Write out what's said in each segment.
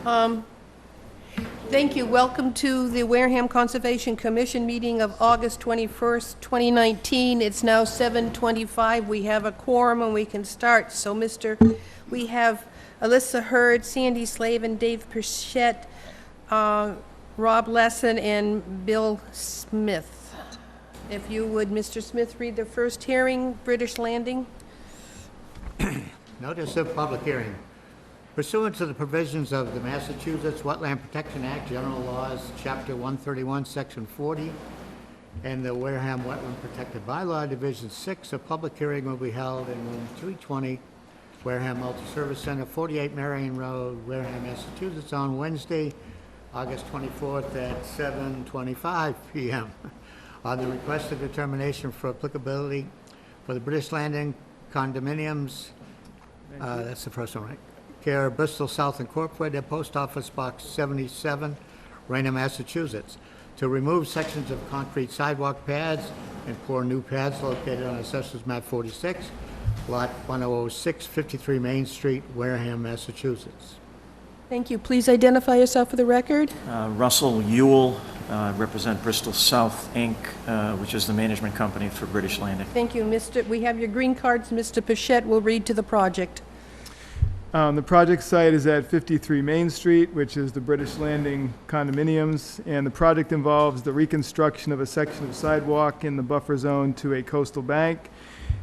Thank you. Welcome to the Wareham Conservation Commission meeting of August 21st, 2019. It's now 7:25. We have a quorum and we can start. So, we have Alyssa Hurd, Sandy Slavin, Dave Pichette, Rob Lesson, and Bill Smith. If you would, Mr. Smith, read the first hearing, British Landing. Notice of public hearing. Pursuant to the provisions of the Massachusetts Wetland Protection Act, General Laws, Chapter 131, Section 40, and the Wareham Wetland Protected Bylaw, Division 6, a public hearing will be held in room 320, Wareham Multi-Service Center, 48 Marion Road, Wareham, Massachusetts, on Wednesday, August 24th at 7:25 p.m. On the request of determination for applicability for the British Landing condominiums, that's the first one, right? Care of Bristol South Incorporated, Post Office Box 77, Wareham, Massachusetts, to remove sections of concrete sidewalk pads and pour new pads located on Assessors Map 46, Lot 1006, 53 Main Street, Wareham, Massachusetts. Thank you. Please identify yourself for the record. Russell Ewell, represent Bristol South, Inc., which is the management company for British Landing. Thank you, Mr. We have your green cards. Mr. Pichette will read to the project. The project site is at 53 Main Street, which is the British Landing condominiums, and the project involves the reconstruction of a section of sidewalk in the buffer zone to a coastal bank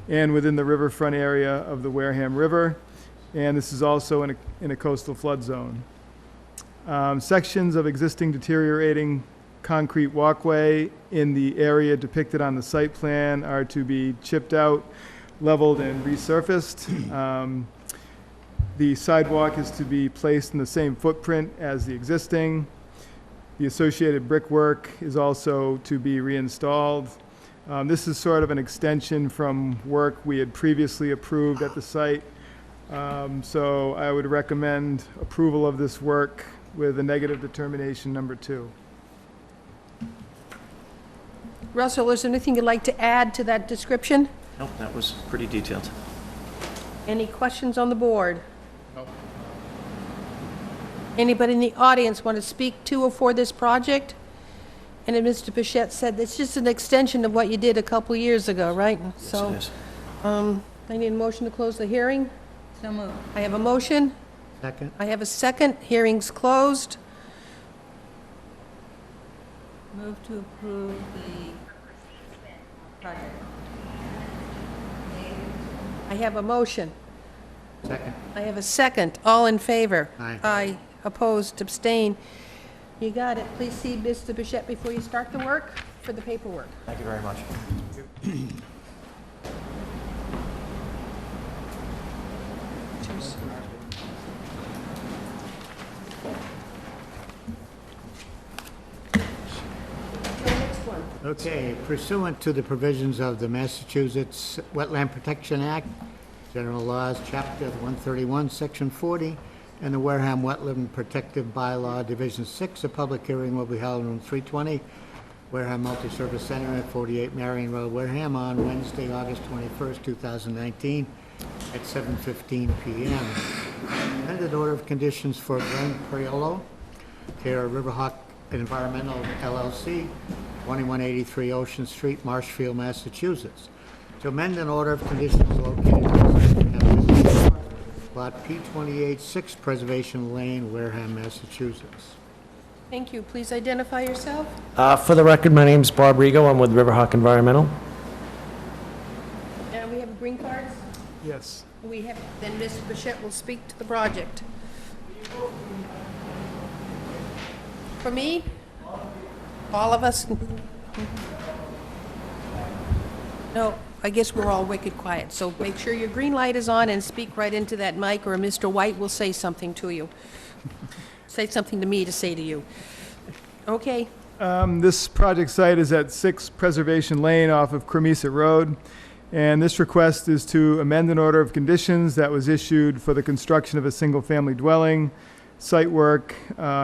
and within the riverfront area of the Wareham River, and this is also in a coastal flood zone. Sections of existing deteriorating concrete walkway in the area depicted on the site plan are to be chipped out, leveled, and resurfaced. The sidewalk is to be placed in the same footprint as the existing. The associated brickwork is also to be reinstalled. This is sort of an extension from work we had previously approved at the site. So I would recommend approval of this work with a negative determination number 2. Russell, is there anything you'd like to add to that description? Nope, that was pretty detailed. Any questions on the board? Anybody in the audience want to speak to or for this project? And as Mr. Pichette said, it's just an extension of what you did a couple years ago, right? Yes, it is. I need a motion to close the hearing. So moved. I have a motion. Second. I have a second. Hearing's closed. Move to approve the project. I have a motion. Second. I have a second. All in favor? Aye. Aye. Opposed? Abstain? You got it. Please see Mr. Pichette before you start the work for the paperwork. Thank you very much. Okay, pursuant to the provisions of the Massachusetts Wetland Protection Act, General Laws, Chapter 131, Section 40, and the Wareham Wetland Protective Bylaw, Division 6, a public hearing will be held in room 320, Wareham Multi-Service Center at 48 Marion Road, Wareham, on Wednesday, August 21st, 2019, at 7:15 p.m. Amended order of conditions for Glen Priolo, care of Riverhawk Environmental LLC, 2183 Ocean Street, Marshfield, Massachusetts. To amend an order of conditions located at Lot P28, 6 Preservation Lane, Wareham, Massachusetts. Thank you. Please identify yourself. For the record, my name's Bob Rigo. I'm with Riverhawk Environmental. And we have green cards. Yes. We have, then Ms. Pichette will speak to the project. For me? All of us? No, I guess we're all wicked quiet, so make sure your green light is on and speak right into that mic, or Mr. White will say something to you. Say something to me to say to you. Okay. This project site is at 6 Preservation Lane off of Cremisa Road, and this request is to amend an order of conditions that was issued for the construction of a single-family dwelling, site work,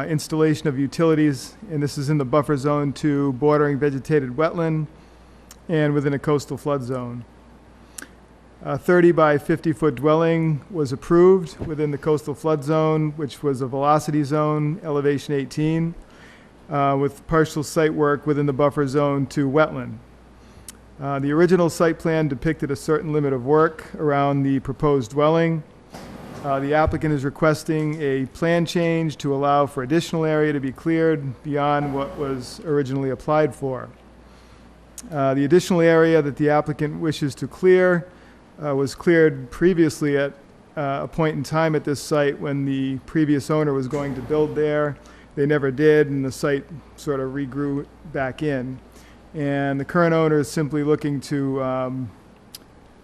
installation of utilities, and this is in the buffer zone to bordering vegetated wetland and within a coastal flood zone. A 30 by 50-foot dwelling was approved within the coastal flood zone, which was a velocity zone, elevation 18, with partial site work within the buffer zone to wetland. The original site plan depicted a certain limit of work around the proposed dwelling. The applicant is requesting a plan change to allow for additional area to be cleared beyond what was originally applied for. The additional area that the applicant wishes to clear was cleared previously at a point in time at this site when the previous owner was going to build there. They never did, and the site sort of regrew back in. And the current owner is simply looking to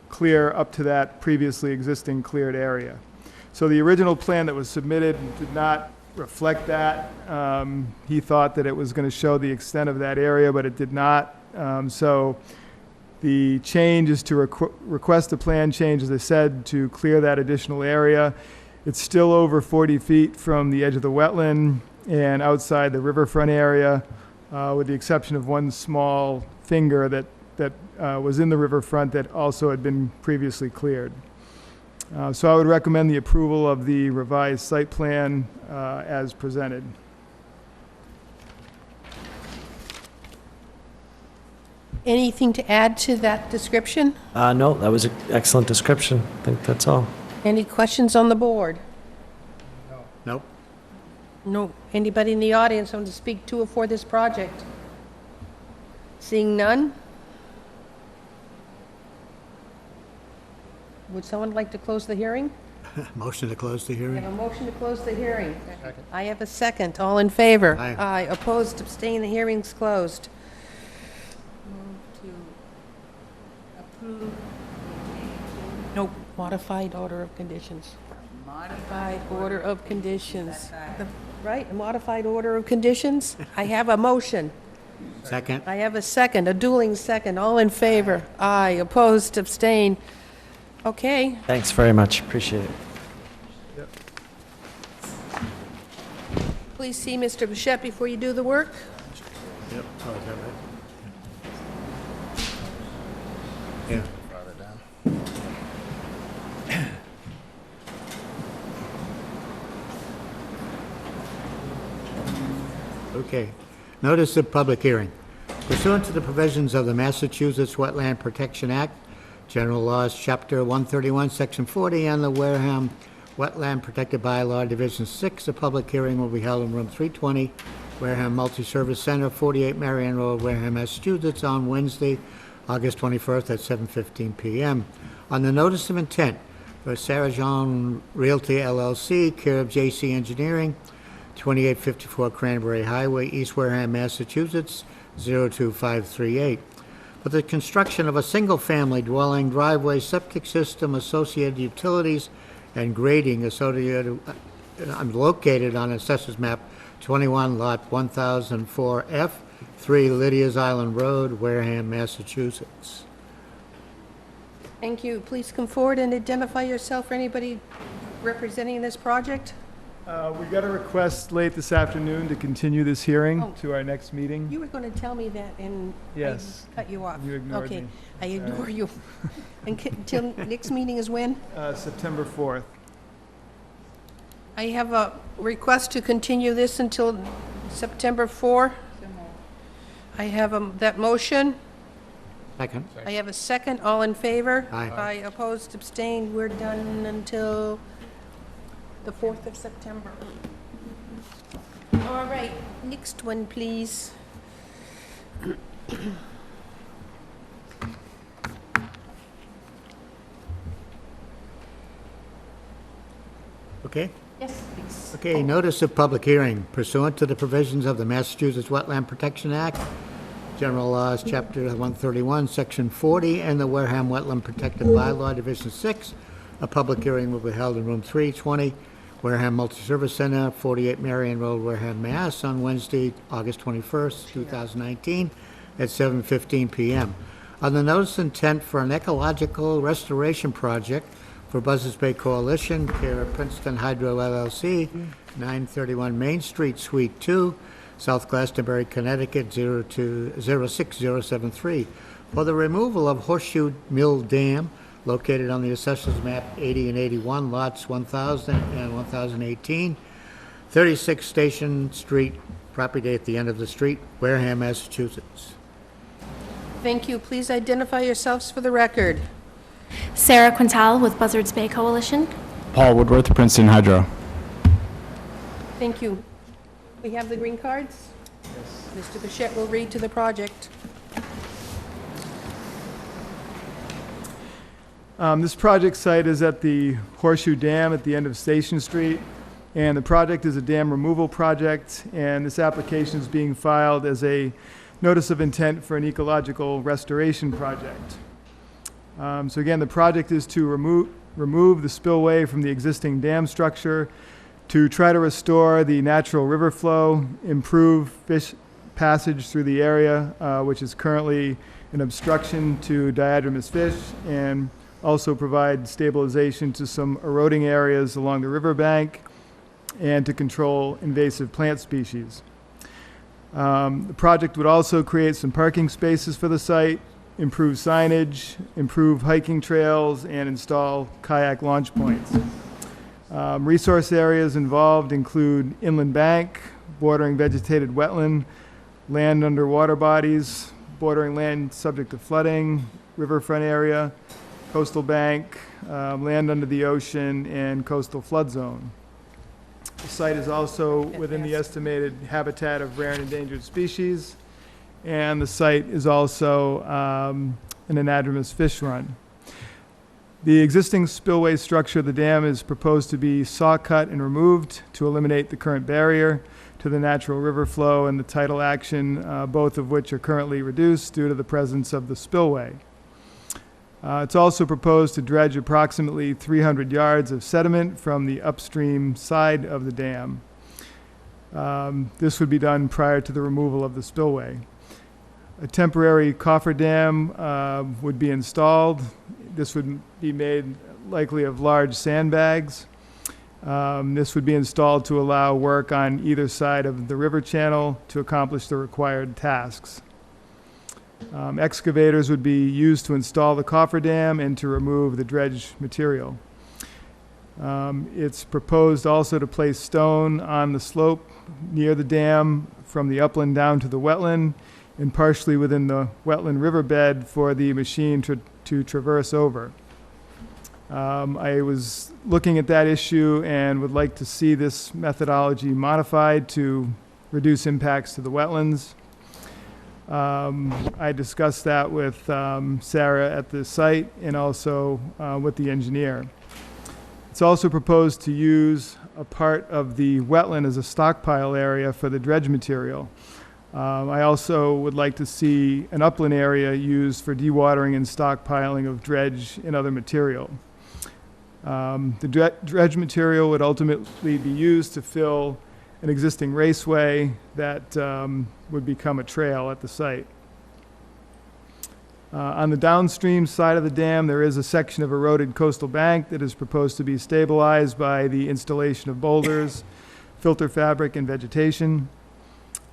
clear up to that previously existing cleared area. So the original plan that was submitted did not reflect that. He thought that it was going to show the extent of that area, but it did not. So the change is to request a plan change, as I said, to clear that additional area. It's still over 40 feet from the edge of the wetland and outside the riverfront area, with the exception of one small finger that was in the riverfront that also had been previously cleared. So I would recommend the approval of the revised site plan as presented. Anything to add to that description? No, that was an excellent description. I think that's all. Any questions on the board? Nope. No. Anybody in the audience want to speak to or for this project? Seeing none? Would someone like to close the hearing? Motion to close the I hearing? have a motion to close the hearing. I have a second. All in favor? Aye. Aye. Opposed, abstained, the hearing's closed. Move to approve Nope. Modified order of conditions. Modified order of conditions. Right, a modified order of conditions? I have a motion. Second? I have a second, a dueling second. All in favor? Aye. Opposed, abstained. Okay. Thanks very much. Appreciate it. Please see Mr. Bichette before you do the work. Yep. Oh, is that right? Yeah. Okay. Notice of public hearing. Pursuant to the provisions of the Massachusetts Wetland Protection Act, General Laws, Chapter 131, Section 40, and the Wareham Wetland Protected Bylaw, Division 6, a public hearing will be held in Room 320, Wareham Multi-Service Center, 48 Marion Road, Wareham, Massachusetts, on Wednesday, August 21st at 7:15 p.m. On the notice of intent for Sarah Jean Realty LLC, care of J.C. Engineering, 2854 Cranberry Highway, East Wareham, Massachusetts, 02538. For the construction of a single-family dwelling, driveway, septic system, associated utilities, and grading associated, located on Assessors Map 21, Lot 1004F, 3 Lydia's Island Road, Wareham, Massachusetts. Thank you. Please come forward and identify yourself for anybody representing this project. We got a request late this afternoon to continue this hearing Oh. to our next meeting. You were going to tell me that, and Yes. I cut you off. You ignored Okay, me. I ignore you. And till next meeting is when? September 4th. I have a request to continue this until September 4. I have that motion. Second. I have a second. All in favor? Aye. Aye. Opposed, abstained. We're done until the 4th of September. All right, next one, please. Okay? Yes, please. Okay, notice of public hearing pursuant to the provisions of the Massachusetts Wetland Protection Act, General Laws, Chapter 131, Section 40, and the Wareham Wetland Protected Bylaw, Division 6. A public hearing will be held in Room 320, Wareham Multi-Service Center, 48 Marion Road, Wareham, Mass., on Wednesday, August 21st, 2019, at 7:15 p.m. On the notice of intent for an ecological restoration project for Buzzards Bay Coalition, care of Princeton Hydro LLC, 931 Main Street, Suite 2, South Glastonbury, Connecticut, 06073, for the removal of Horseshoe Mill Dam located on the Assessors Map 80 and 81, lots 1,000 and 1,018, 36 Station Street, property at the end of the street, Wareham, Massachusetts. Thank you. Please identify yourselves for the record. Sarah Quintal with Buzzards Bay Coalition. Paul Woodworth, Princeton Hydro. Thank you. We have the green cards? Yes. Mr. Bichette will read to the project. This project site is at the Horseshoe Dam at the end of Station Street, and the project is a dam removal project, and this application is being filed as a notice of intent for an ecological restoration project. So again, the project is to remove the spillway from the existing dam structure, to try to restore the natural river flow, improve fish passage through the area, which is currently an obstruction to diadromous fish, and also provide stabilization to some eroding areas along the riverbank, and to control invasive plant species. The project would also create some parking spaces for the site, improve signage, improve hiking trails, and install kayak launch points. Resource areas involved include inland bank, bordering vegetated wetland, land under water bodies, bordering land subject to flooding, riverfront area, coastal bank, land under the ocean, and coastal flood zone. The site is also within the estimated habitat of rare and endangered species, and the site is also an anadromous fish run. The existing spillway structure of the dam is proposed to be saw cut and removed to eliminate the current barrier to the natural river flow and the tidal action, both of which are currently reduced due to the presence of the spillway. It's also proposed to dredge approximately 300 yards of sediment from the upstream side of the dam. This would be done prior to the removal of the spillway. A temporary cofferdam would be installed. This would be made likely of large sandbags. This would be installed to allow work on either side of the river channel to accomplish the required tasks. Excavators would be used to install the cofferdam and to remove the dredge material. It's proposed also to place stone on the slope near the dam from the upland down to the wetland and partially within the wetland riverbed for the machine to traverse over. I was looking at that issue and would like to see this methodology modified to reduce impacts to the wetlands. I discussed that with Sarah at the site and also with the engineer. It's also proposed to use a part of the wetland as a stockpile area for the dredge material. I also would like to see an upland area used for dewatering and stockpiling of dredge and other material. The dredge material would ultimately be used to fill an existing raceway that would become a trail at the site. On the downstream side of the dam, there is a section of eroded coastal bank that is proposed to be stabilized by the installation of boulders, filter fabric, and vegetation.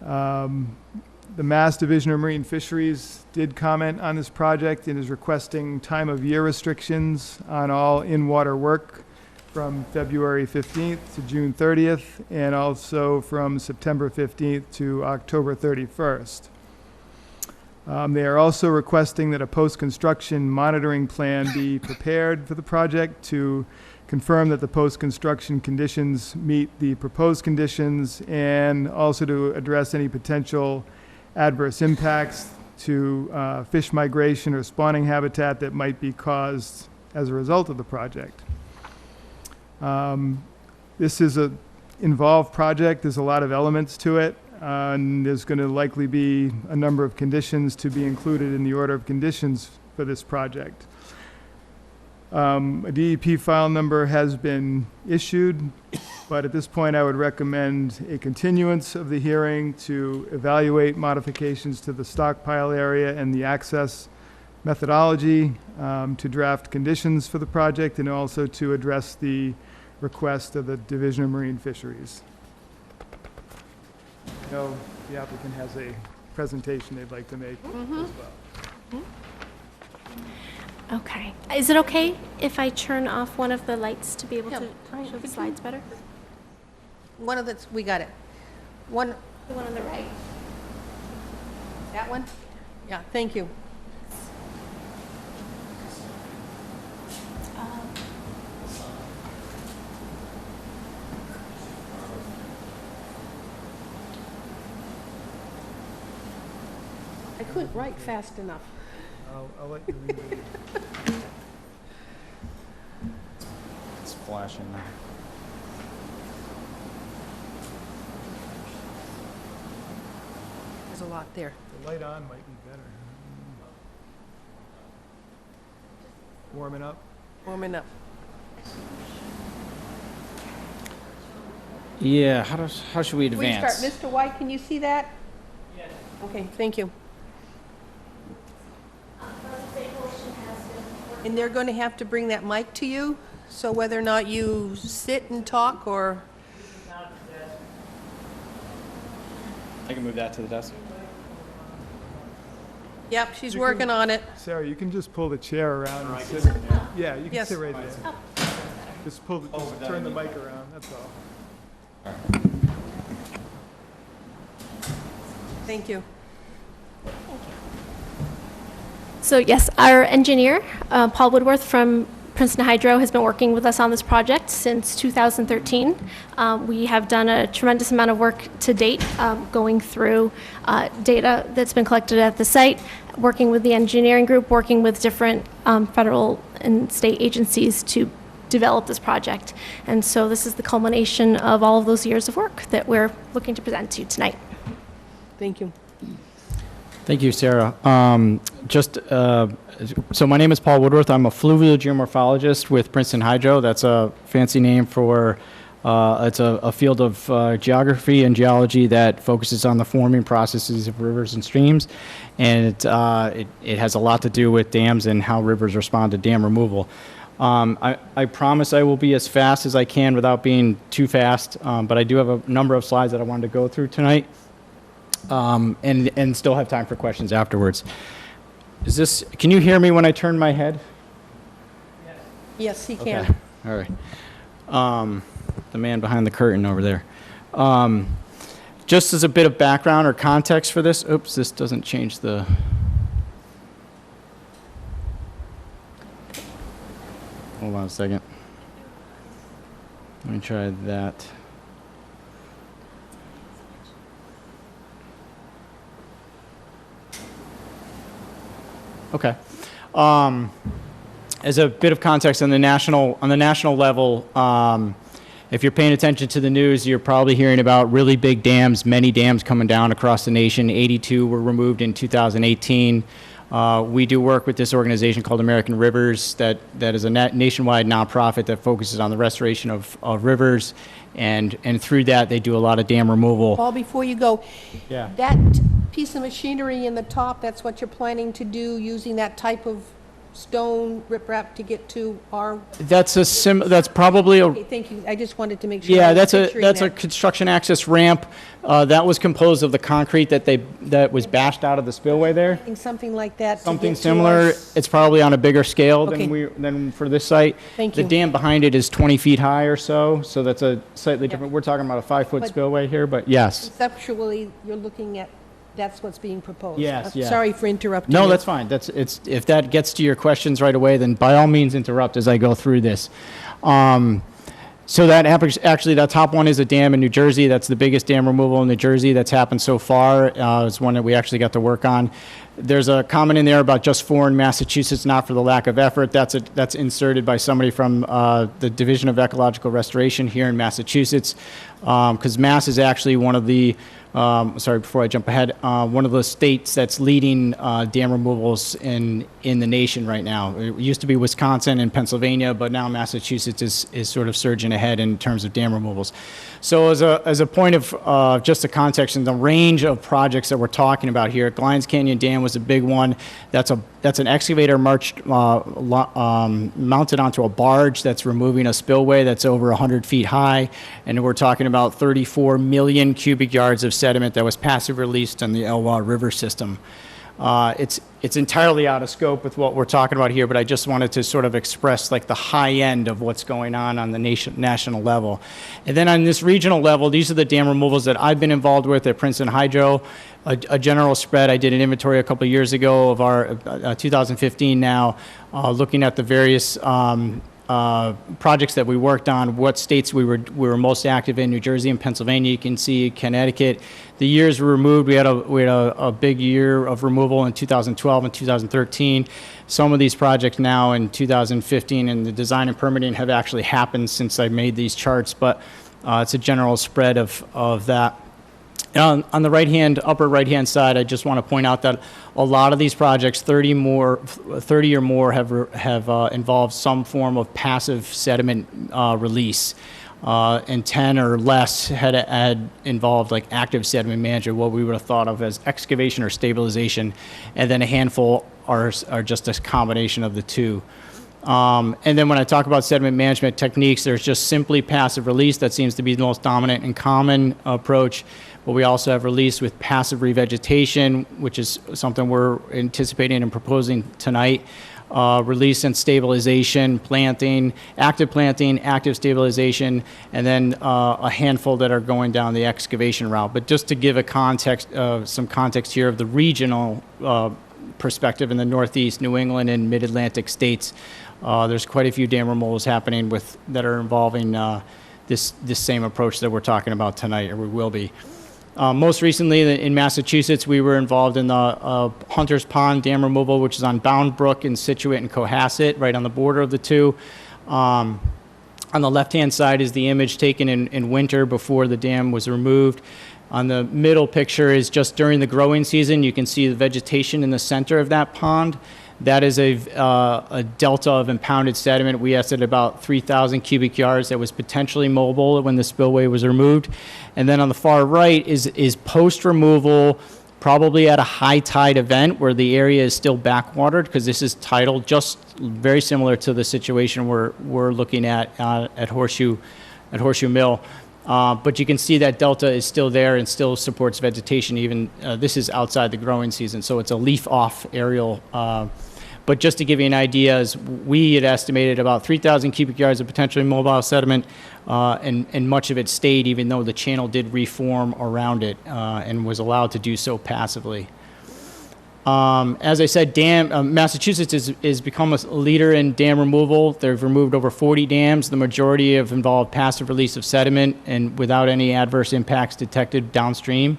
The Mass Division of Marine Fisheries did comment on this project and is requesting time of year restrictions on all in-water work from February 15th to June 30th, and also from September 15th to October 31st. They are also requesting that a post-construction monitoring plan be prepared for the project to confirm that the post-construction conditions meet the proposed conditions, and also to address any potential adverse impacts to fish migration or spawning habitat that might be caused as a result of the project. This is an involved project. There's a lot of elements to it, and there's going to likely be a number of conditions to be included in the order of conditions for this project. A DEP file number has been issued, but at this point I would recommend a continuance of the hearing to evaluate modifications to the stockpile area and the access methodology, to draft conditions for the project, and also to address the request of the Division of Marine Fisheries. I know the applicant has a presentation they'd like to make as well. Okay. Is it okay if I turn off one of the lights to be able Yeah, to fine. show the Could you- slides better? One of the, we got it. One, The one on the right. that one? Yeah, thank you. I couldn't write fast enough. I'll let you read it. It's flashing now. There's a lot there. The light on might be better. Warming up. Warming up. Yeah, how should we Before you advance? start, Mr. White, can you see that? Yes. Okay, thank you. And they're going to have to bring that mic to you, so whether or not you sit and talk or, I can move that to the desk. yep, she's You working can- on it. Sarah, you can just pull the chair around and sit. Yeah, you can Yes. sit right there. Just pull, just turn the mic around, that's all. Thank you. So yes, our engineer, Paul Woodworth from Princeton Hydro, has been working with us on this project since 2013. We have done a tremendous amount of work to date, going through data that's been collected at the site, working with the engineering group, working with different federal and state agencies to develop this project. And so this is the culmination of all of those years of work that we're looking to present to you tonight. Thank you. Thank you, Sarah. So my name is Paul Woodworth. I'm a fluvial geomorphologist with Princeton Hydro. That's a fancy name for, it's a field of geography and geology that focuses on the forming processes of rivers and streams. And it has a lot to do with dams and how rivers respond to dam removal. I promise I will be as fast as I can without being too fast, but I do have a number of slides that I wanted to go through tonight. And still have time for questions afterwards. Can you hear me when I turn my head? Yes, he Okay. can. All right. The man behind the curtain over there. Just as a bit of background or context for this, oops, this doesn't change the... Hold on a second. Let me try that. Okay. As a bit of context on the national level, if you're paying attention to the news, you're probably hearing about really big dams, many dams coming down across the nation. 82 were removed in 2018. We do work with this organization called American Rivers that is a nationwide nonprofit that focuses on the restoration of rivers, and through that they do a lot of dam removal. Paul, before you go, Yeah. that piece of machinery in the top, that's what you're planning to do, using that type of stone riprap to get to our, That's probably a okay, thank you, I just wanted to make sure. I Yeah, was that's picturing a that. construction access ramp. That was composed of the concrete that was bashed out of the spillway there. Something like that. to Something get to similar. us. It's probably on a bigger scale Okay. than for this site. Thank The you. dam behind it is 20 feet high or so that's a slightly Yeah. different. We're talking about a 5-foot But- spillway here, but yes. Conceptually, you're looking at, that's what's being proposed. Yes, I'm yeah. Sorry for interrupting No, you. that's fine. If that gets to your questions right away, then by all means interrupt as I go through this. So that top one is a dam in New Jersey. That's the biggest dam removal in New Jersey that's happened so far. It's one that we actually got to work on. There's a comment in there about just 4 in Massachusetts, not for the lack of effort. That's inserted by somebody from the Division of Ecological Restoration here in Massachusetts, because Mass is actually one of the before I jump ahead, one of the states that's leading dam removals in the nation right now. It used to be Wisconsin and Pennsylvania, but now Massachusetts is sort of surging ahead in terms of dam removals. So as a point of just a context and the range of projects that we're talking about here, Glines Canyon Dam was a big one. That's an excavator mounted onto a barge that's removing a spillway that's over 100 feet high, and we're talking about 34 million cubic yards of sediment that was passive released on the Elwha River system. It's entirely out of scope with what we're talking about here, but I just wanted to sort of express like the high end of what's going on the national level. And then on this regional level, these are the dam removals that I've been involved with at Princeton Hydro. A general spread, I did an inventory a couple of years ago of our 2015 now, looking at the various projects that we worked on, what states we were most active in, New Jersey and Pennsylvania. You can see Connecticut. The years were removed. We had a big year of removal in 2012 and 2013. Some of these projects now in 2015 and the design and permitting have actually happened since I made these charts, but it's a general spread of that. On the upper right-hand side, I just want to point out that a lot of these projects, 30 or more, have involved some form of passive sediment release, and 10 or less had involved like active sediment management, what we would have thought of as excavation or stabilization, and then a handful are just a combination of the two. And then when I talk about sediment management techniques, there's just simply passive release. That seems to be the most dominant and common approach. But we also have release with passive revegetation, which is something we're anticipating and proposing tonight. Release and stabilization, planting, active stabilization, and then a handful that are going down the excavation route. But just to give a context, some context here of the regional perspective in the Northeast, New England, and Mid-Atlantic states, there's quite a few dam removals happening that are involving this same approach that we're talking about tonight, or we will be. Most recently in Massachusetts, we were involved in the Hunter's Pond dam removal, which is on Bound Brook in Scituate and Cohasset, right on the border of the two. On the left-hand side is the image taken in winter before the dam was removed. On the middle picture is just during the growing season. You can see the vegetation in the center of that pond. That is a delta of impounded sediment. We estimate about 3,000 cubic yards that was potentially mobile when the spillway was removed. And then on the far right is post-removal, probably at a high tide event where the area is still backwatered, because this is tidal, just very similar to the situation we're looking at Horseshoe Mill. But you can see that delta is still there and still supports vegetation. Even this is outside the growing season, so it's a leaf-off aerial. But just to give you an idea, we had estimated about 3,000 cubic yards of potentially mobile sediment, and much of it stayed, even though the channel did reform around it and was allowed to do so passively. As I said, Massachusetts has become a leader in dam removal. They've removed over 40 dams. The majority have involved passive release of sediment and without any adverse impacts detected downstream.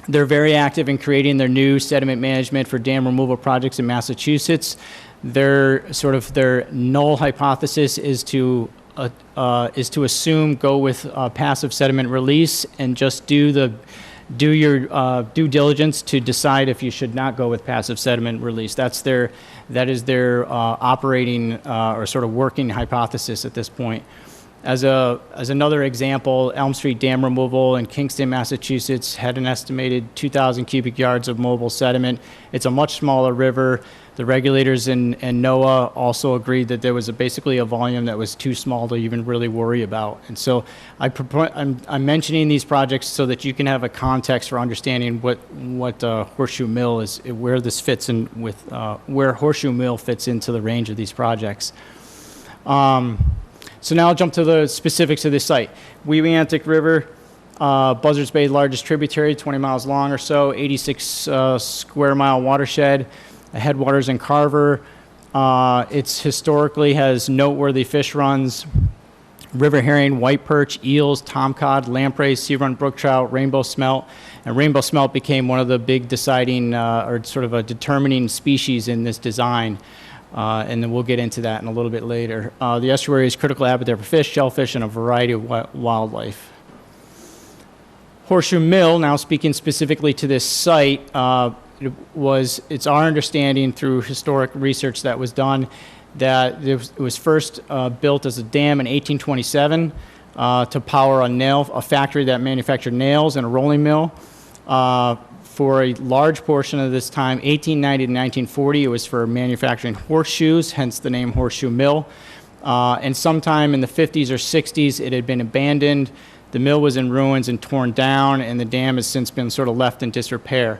They're very active in creating their new sediment management for dam removal projects in Massachusetts. Their null hypothesis is to assume go with passive sediment release and just do your due diligence to decide if you should not go with passive sediment release. That is their operating or sort of working hypothesis at this point. As another example, Elm Street Dam removal in Kingston, Massachusetts had an estimated 2,000 cubic yards of mobile sediment. It's a much smaller river. The regulators and NOAA also agreed that there was basically a volume that was too small to even really worry about. And so I'm mentioning these projects so that you can have a context for understanding what Horseshoe Mill is, where this fits in with, where Horseshoe Mill fits into the range of these projects. So now I'll jump to the specifics of this site. Weewantic River, Buzzards Bay, largest tributary, 20 miles long or so, 86 square mile watershed, headwaters in Carver. It's historically has noteworthy fish runs, river herring, white perch, eels, tomcod, lamprey, sea run brook trout, rainbow smelt. And rainbow smelt became one of the big deciding or sort of a determining species in this design. And then we'll get into that in a little bit later. The estuary is critical habitat for fish, shellfish, and a variety of wildlife. Horseshoe Mill, now speaking specifically to this site, it's our understanding through historic research that was done that it was first built as a dam in 1827 to power a factory that manufactured nails and a rolling mill. For a large portion of this time, 1890 to 1940, it was for manufacturing horseshoes, hence the name Horseshoe Mill. And sometime in the 50s or 60s, it had been abandoned. The mill was in ruins and torn down, and the dam has since been sort of left in disrepair.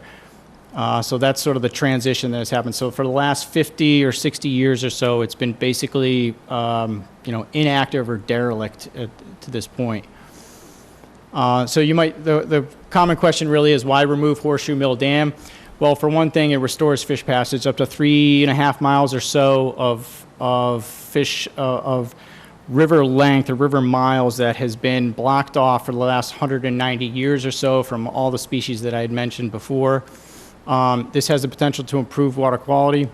So that's sort of the transition that has happened. So for the last 50 or 60 years or so, it's been basically, inactive or derelict to this point. So the common question really is, why remove Horseshoe Mill Dam? Well, for one thing, it restores fish passage up to 3.5 miles or so of river length or river miles that has been blocked off for the last 190 years or so from all the species that I had mentioned before. This has the potential to improve water quality.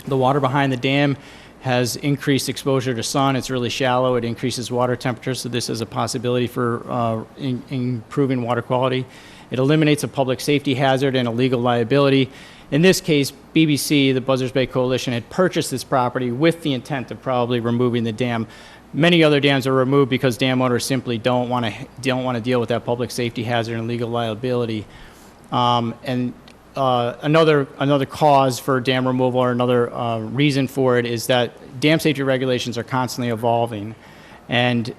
The water behind the dam has increased exposure to sun. It's really shallow. It increases water temperature, so this is a possibility for improving water quality. It eliminates a public safety hazard and a legal liability. In this case, BBC, the Buzzards Bay Coalition, had purchased this property with the intent of probably removing the dam. Many other dams are removed because dam owners simply don't want to deal with that public safety hazard and legal liability. Another cause for dam removal, or another reason for it, is that dam safety regulations are constantly evolving, and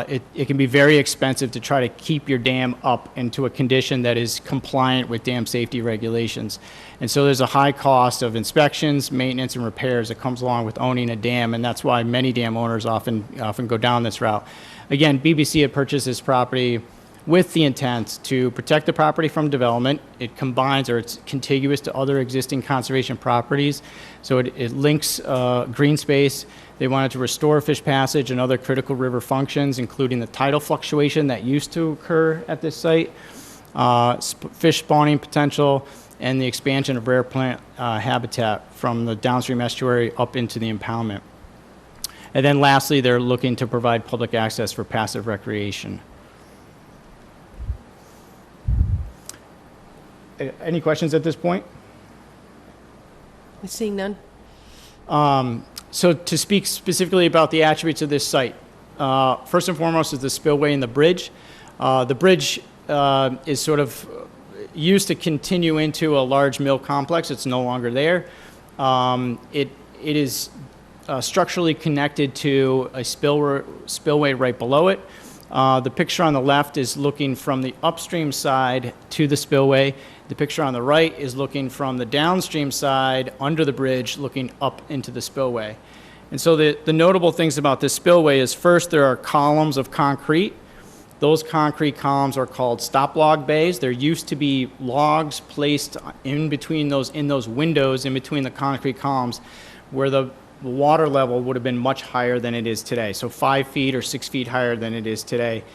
it can be very expensive to try to keep your dam up into a condition that is compliant with dam safety regulations. And so there's a high cost of inspections, maintenance, and repairs that comes along with owning a dam, and that's why many dam owners often go down this route. Again, BBC had purchased this property with the intent to protect the property from development. It combines, or it's contiguous to other existing conservation properties, so it links green space. They wanted to restore fish passage and other critical river functions, including the tidal fluctuation that used to occur at this site, fish spawning potential, and the expansion of rare plant habitat from the downstream estuary up into the impoundment. And then lastly, they're looking to provide public access for passive recreation. Any questions at this point? Seeing none? So to speak specifically about the attributes of this site, first and foremost is the spillway and the bridge. The bridge is sort of used to continue into a large mill complex. It's no longer there. It is structurally connected to a spillway right below it. The picture on the left is looking from the upstream side to the spillway. The picture on the right is looking from the downstream side under the bridge, looking up into the spillway. And so the notable things about this spillway is, first, there are columns of concrete. Those concrete columns are called stop log bays. There used to be logs placed in between those windows, in between the concrete columns, where the water level would have been much higher than it is today, so 5 feet or 6 feet higher than it is today.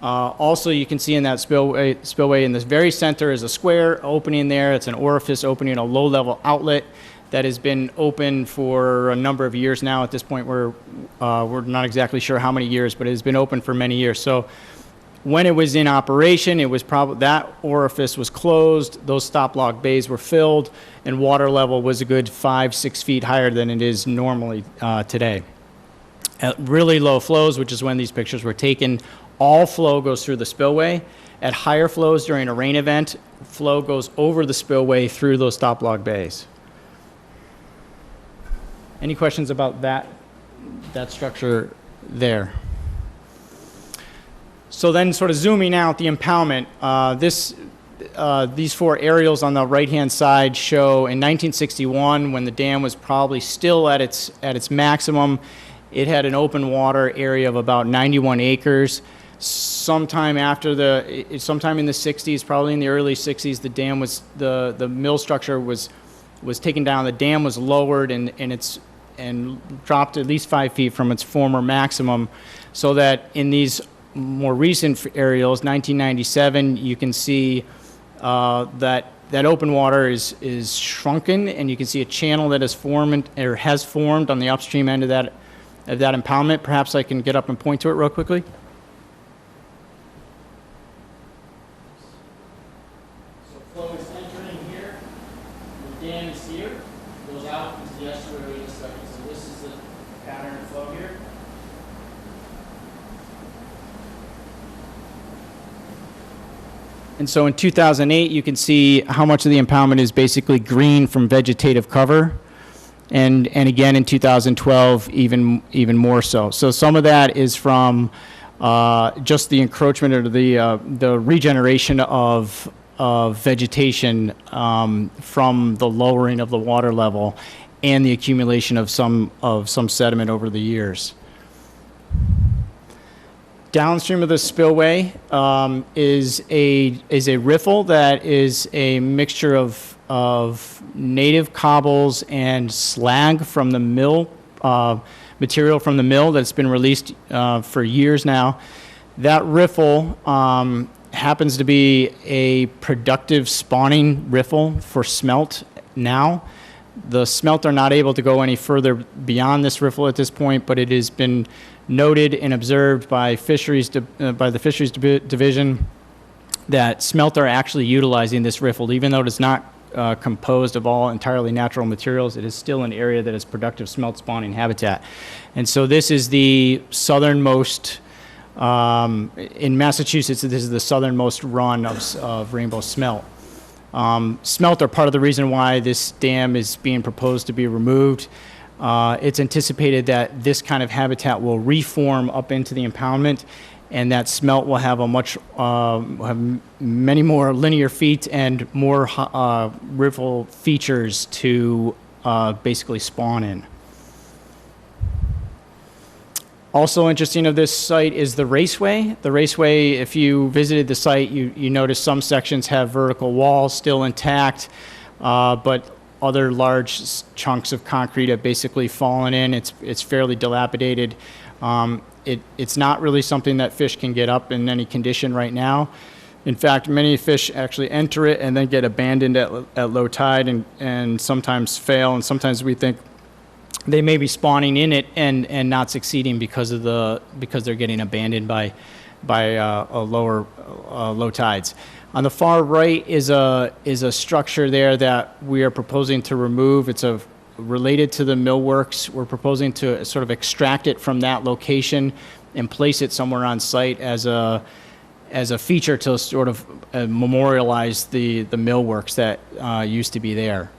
Also, you can see in that spillway in the very center is a square opening there. It's an orifice opening a low-level outlet that has been open for a number of years now. At this point, we're not exactly sure how many years, but it has been open for many years. So when it was in operation, it was probably that orifice was closed, those stop log bays were filled, and water level was a good 5-6 feet higher than it is normally today. At really low flows, which is when these pictures were taken, all flow goes through the spillway. At higher flows during a rain event, flow goes over the spillway through those stop log bays. Any questions about that structure there? So then, sort of zooming out, the impoundment. These four aerials on the right-hand side show in 1961, when the dam was probably still at its maximum, it had an open water area of about 91 acres. Sometime in the 60s, probably in the early 60s, the dam the mill structure was taken down. The dam was lowered and dropped at least 5 feet from its former maximum, so that in these more recent aerials, 1997, you can see that open water is shrunken, and you can see a channel that has formed on the upstream end of that impoundment. Perhaps I can get up and point to it real quickly. So flow is entering here, the dam is here, goes out into the estuary in a second. So this is the pattern of flow here. And so in 2008, you can see how much of the impoundment is basically green from vegetative cover. And again in 2012, even more so. So some of that is from just the encroachment or the regeneration of of vegetation from the lowering of the water level and the accumulation of some sediment over the years. Downstream of the spillway is a riffle that is a mixture of native cobbles and slag from the mill, material from the mill that's been released for years now. That riffle happens to be a productive spawning riffle for smelt now. The smelt are not able to go any further beyond this riffle at this point, but it has been noted and observed by by the fisheries division that smelt are actually utilizing this riffle, even though it is not composed of all entirely natural materials. It is still an area that is productive smelt spawning habitat. And so this is the southernmost, in Massachusetts, this is the southernmost run of rainbow smelt. Smelt are part of the reason why this dam is being proposed to be removed. It's anticipated that this kind of habitat will reform up into the impoundment, and that smelt will have have many more linear feet and more riffle features to basically spawn in. Also interesting of this site is the raceway. The raceway, if you visited the site, you notice some sections have vertical walls still intact, but other large chunks of concrete have basically fallen in. It's fairly dilapidated. It's not really something that fish can get up in any condition right now. In fact, many fish actually enter it and then get abandoned at low tide and sometimes fail, and sometimes we think they may be spawning in it and not succeeding because they're getting abandoned by low tides. On the far right is a structure there that we are proposing to remove. It's related to the millworks. We're proposing to sort of extract it from that location and place it somewhere on site as a feature to sort of memorialize the millworks that used to be there.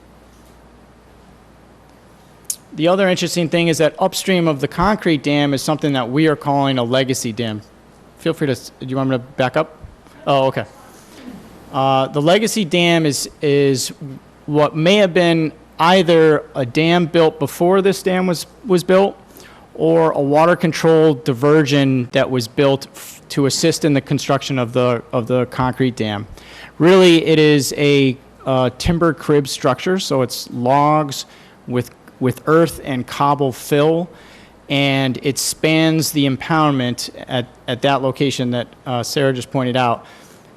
The other interesting thing is that upstream of the concrete dam is something that we are calling a legacy dam. Feel free to, do you want me to back up? Oh, okay. The legacy dam is what may have been either a dam built before this dam was built, or a water control diversion that was built to assist in the construction of the concrete dam. Really, it is a timber crib structure, so it's logs with earth and cobble fill, and it spans the impoundment at that location that Sarah just pointed out,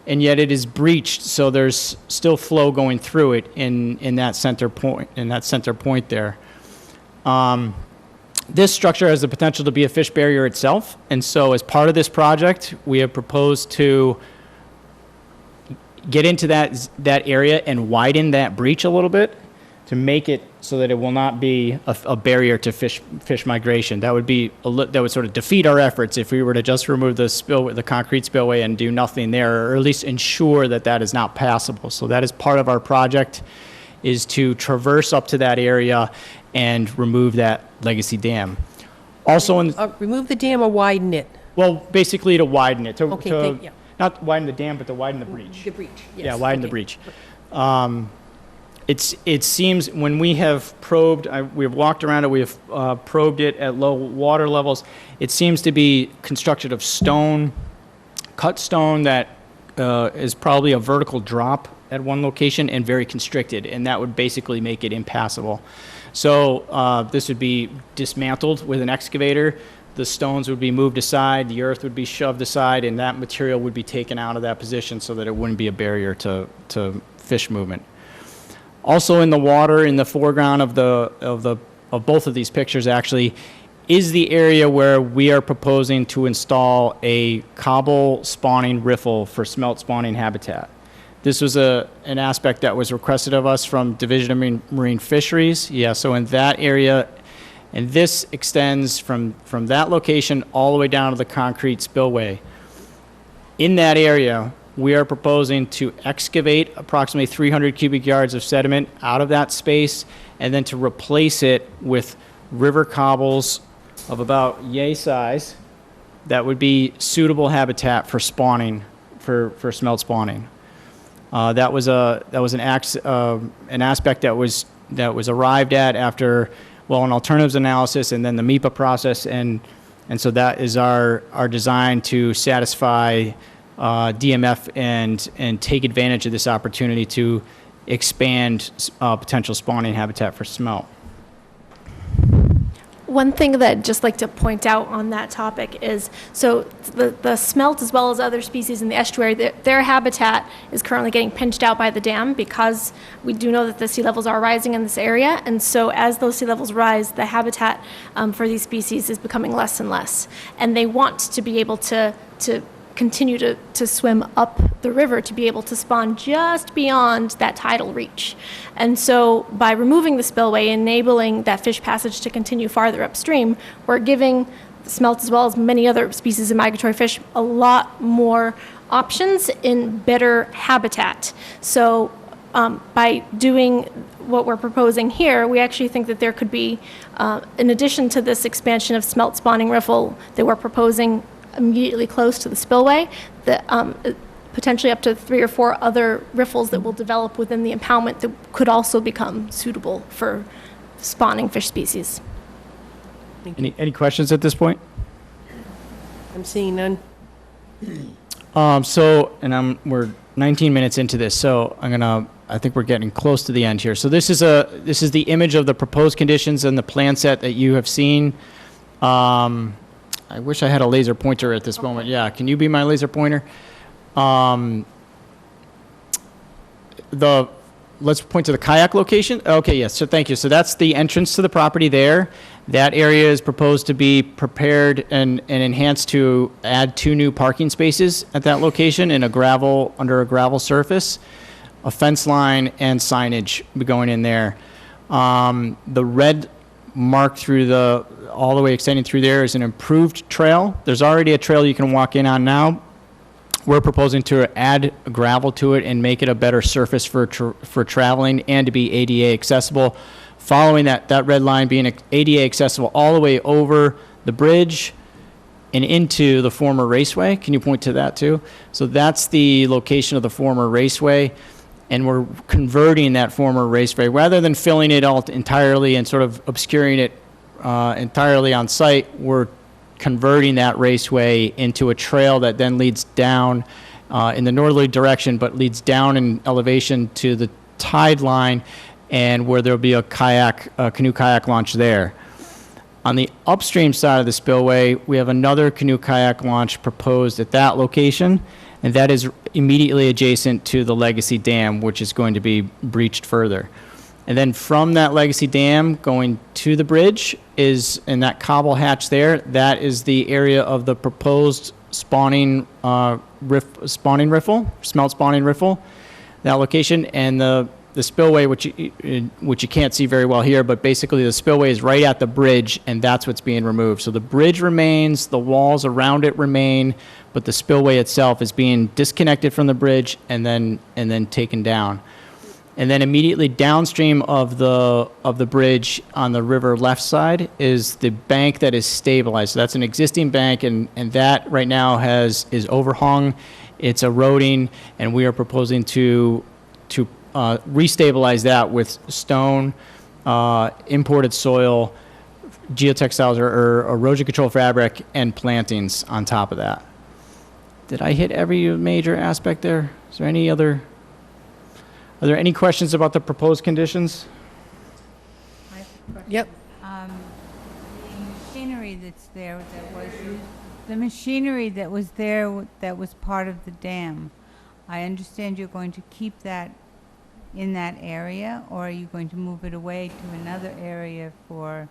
and yet it is breached, so there's still flow going through it in that center point there. This structure has the potential to be a fish barrier itself, and so as part of this project, we have proposed to get into that area and widen that breach a little bit to make it so that it will not be a barrier to fish migration. That would sort of defeat our efforts if we were to just remove the concrete spillway and do nothing there, or at least ensure that that is not passable. So that is part of our project, is to traverse up to that area and remove that legacy dam. Also, Remove the dam or widen it? well, basically to widen it, Okay, not widen the dam, but to widen the breach. The breach, yes. Yeah, widen the okay. breach. It seems when we have probed, we've walked around it, we have probed it at low water levels, it seems to be constructed of stone, cut stone that is probably a vertical drop at one location and very constricted, and that would basically make it impassable. So this would be dismantled with an excavator. The stones would be moved aside, the earth would be shoved aside, and that material would be taken out of that position so that it wouldn't be a barrier to fish movement. Also in the water, in the foreground of both of these pictures actually, is the area where we are proposing to install a cobble spawning riffle for smelt spawning habitat. This was an aspect that was requested of us from Division of Marine Fisheries. Yeah, so in that area, and this extends from that location all the way down to the concrete spillway. In that area, we are proposing to excavate approximately 300 cubic yards of sediment out of that space and then to replace it with river cobbles of about yay size that would be suitable habitat for spawning, for smelt spawning. That was an aspect that was arrived at after, well, an alternatives analysis and then the MIPA process, and so that is our design to satisfy DMF and take advantage of this opportunity to expand potential spawning habitat for smelt. One thing that I'd just like to point out on that topic is, so the smelt as well as other species in the estuary, their habitat is currently getting pinched out by the dam because we do know that the sea levels are rising in this area. And so as those sea levels rise, the habitat for these species is becoming less and less. And they want to be able to continue to swim up the river to be able to spawn just beyond that tidal reach. And so by removing the spillway, enabling that fish passage to continue farther upstream, we're giving the smelt as well as many other species of migratory fish a lot more options in better habitat. So by doing what we're proposing here, we actually think that there could be, in addition to this expansion of smelt spawning riffle that we're proposing immediately close to the spillway, that potentially up to 3 or 4 other riffles that will develop within the impoundment that could also become suitable for spawning fish species. Any questions at this point? I'm seeing none. We're 19 minutes into this, so I think we're getting close to the end here. So this is the image of the proposed conditions and the plan set that you have seen. I wish I had a laser pointer at this moment. Yeah, can you be my laser pointer? Let's point to the kayak location. Okay, yes, so thank you. So that's the entrance to the property there. That area is proposed to be prepared and enhanced to add 2 new parking spaces at that location in under a gravel surface, a fence line and signage going in there. The red mark through all the way extending through there is an improved trail. There's already a trail you can walk in on now. We're proposing to add gravel to it and make it a better surface for traveling and to be ADA accessible. Following that red line being ADA accessible all the way over the bridge and into the former raceway. Can you point to that too? So that's the location of the former raceway. And we're converting that former raceway, rather than filling it all entirely and sort of obscuring it entirely on site, we're converting that raceway into a trail that then leads down in the northerly direction, but leads down in elevation to the tide line, and where there'll be a canoe kayak launch there. On the upstream side of the spillway, we have another canoe kayak launch proposed at that location, and that is immediately adjacent to the Legacy Dam, which is going to be breached further. And then from that Legacy Dam going to the bridge is, in that cobble hatch there, that is the area of the proposed spawning riffle, smelt spawning riffle, that location. And the spillway, which you can't see very well here, but basically the spillway is right at the bridge, and that's what's being removed. So the bridge remains, the walls around it remain, but the spillway itself is being disconnected from the bridge and then taken down. And then immediately downstream of the bridge on the river left side is the bank that is stabilized. So that's an existing bank, and that right now is overhung. It's eroding, and we are proposing to restabilize that with stone, imported soil, geotextiles or erosion control fabric, and plantings on top of that. Did I hit every major aspect there? Is there any other? Are there any questions about the proposed conditions? I have a question. Yep. The machinery that's there that was used, the machinery that was there that was part of the dam, I understand you're going to keep that in that area, or are you going to move it away to another area for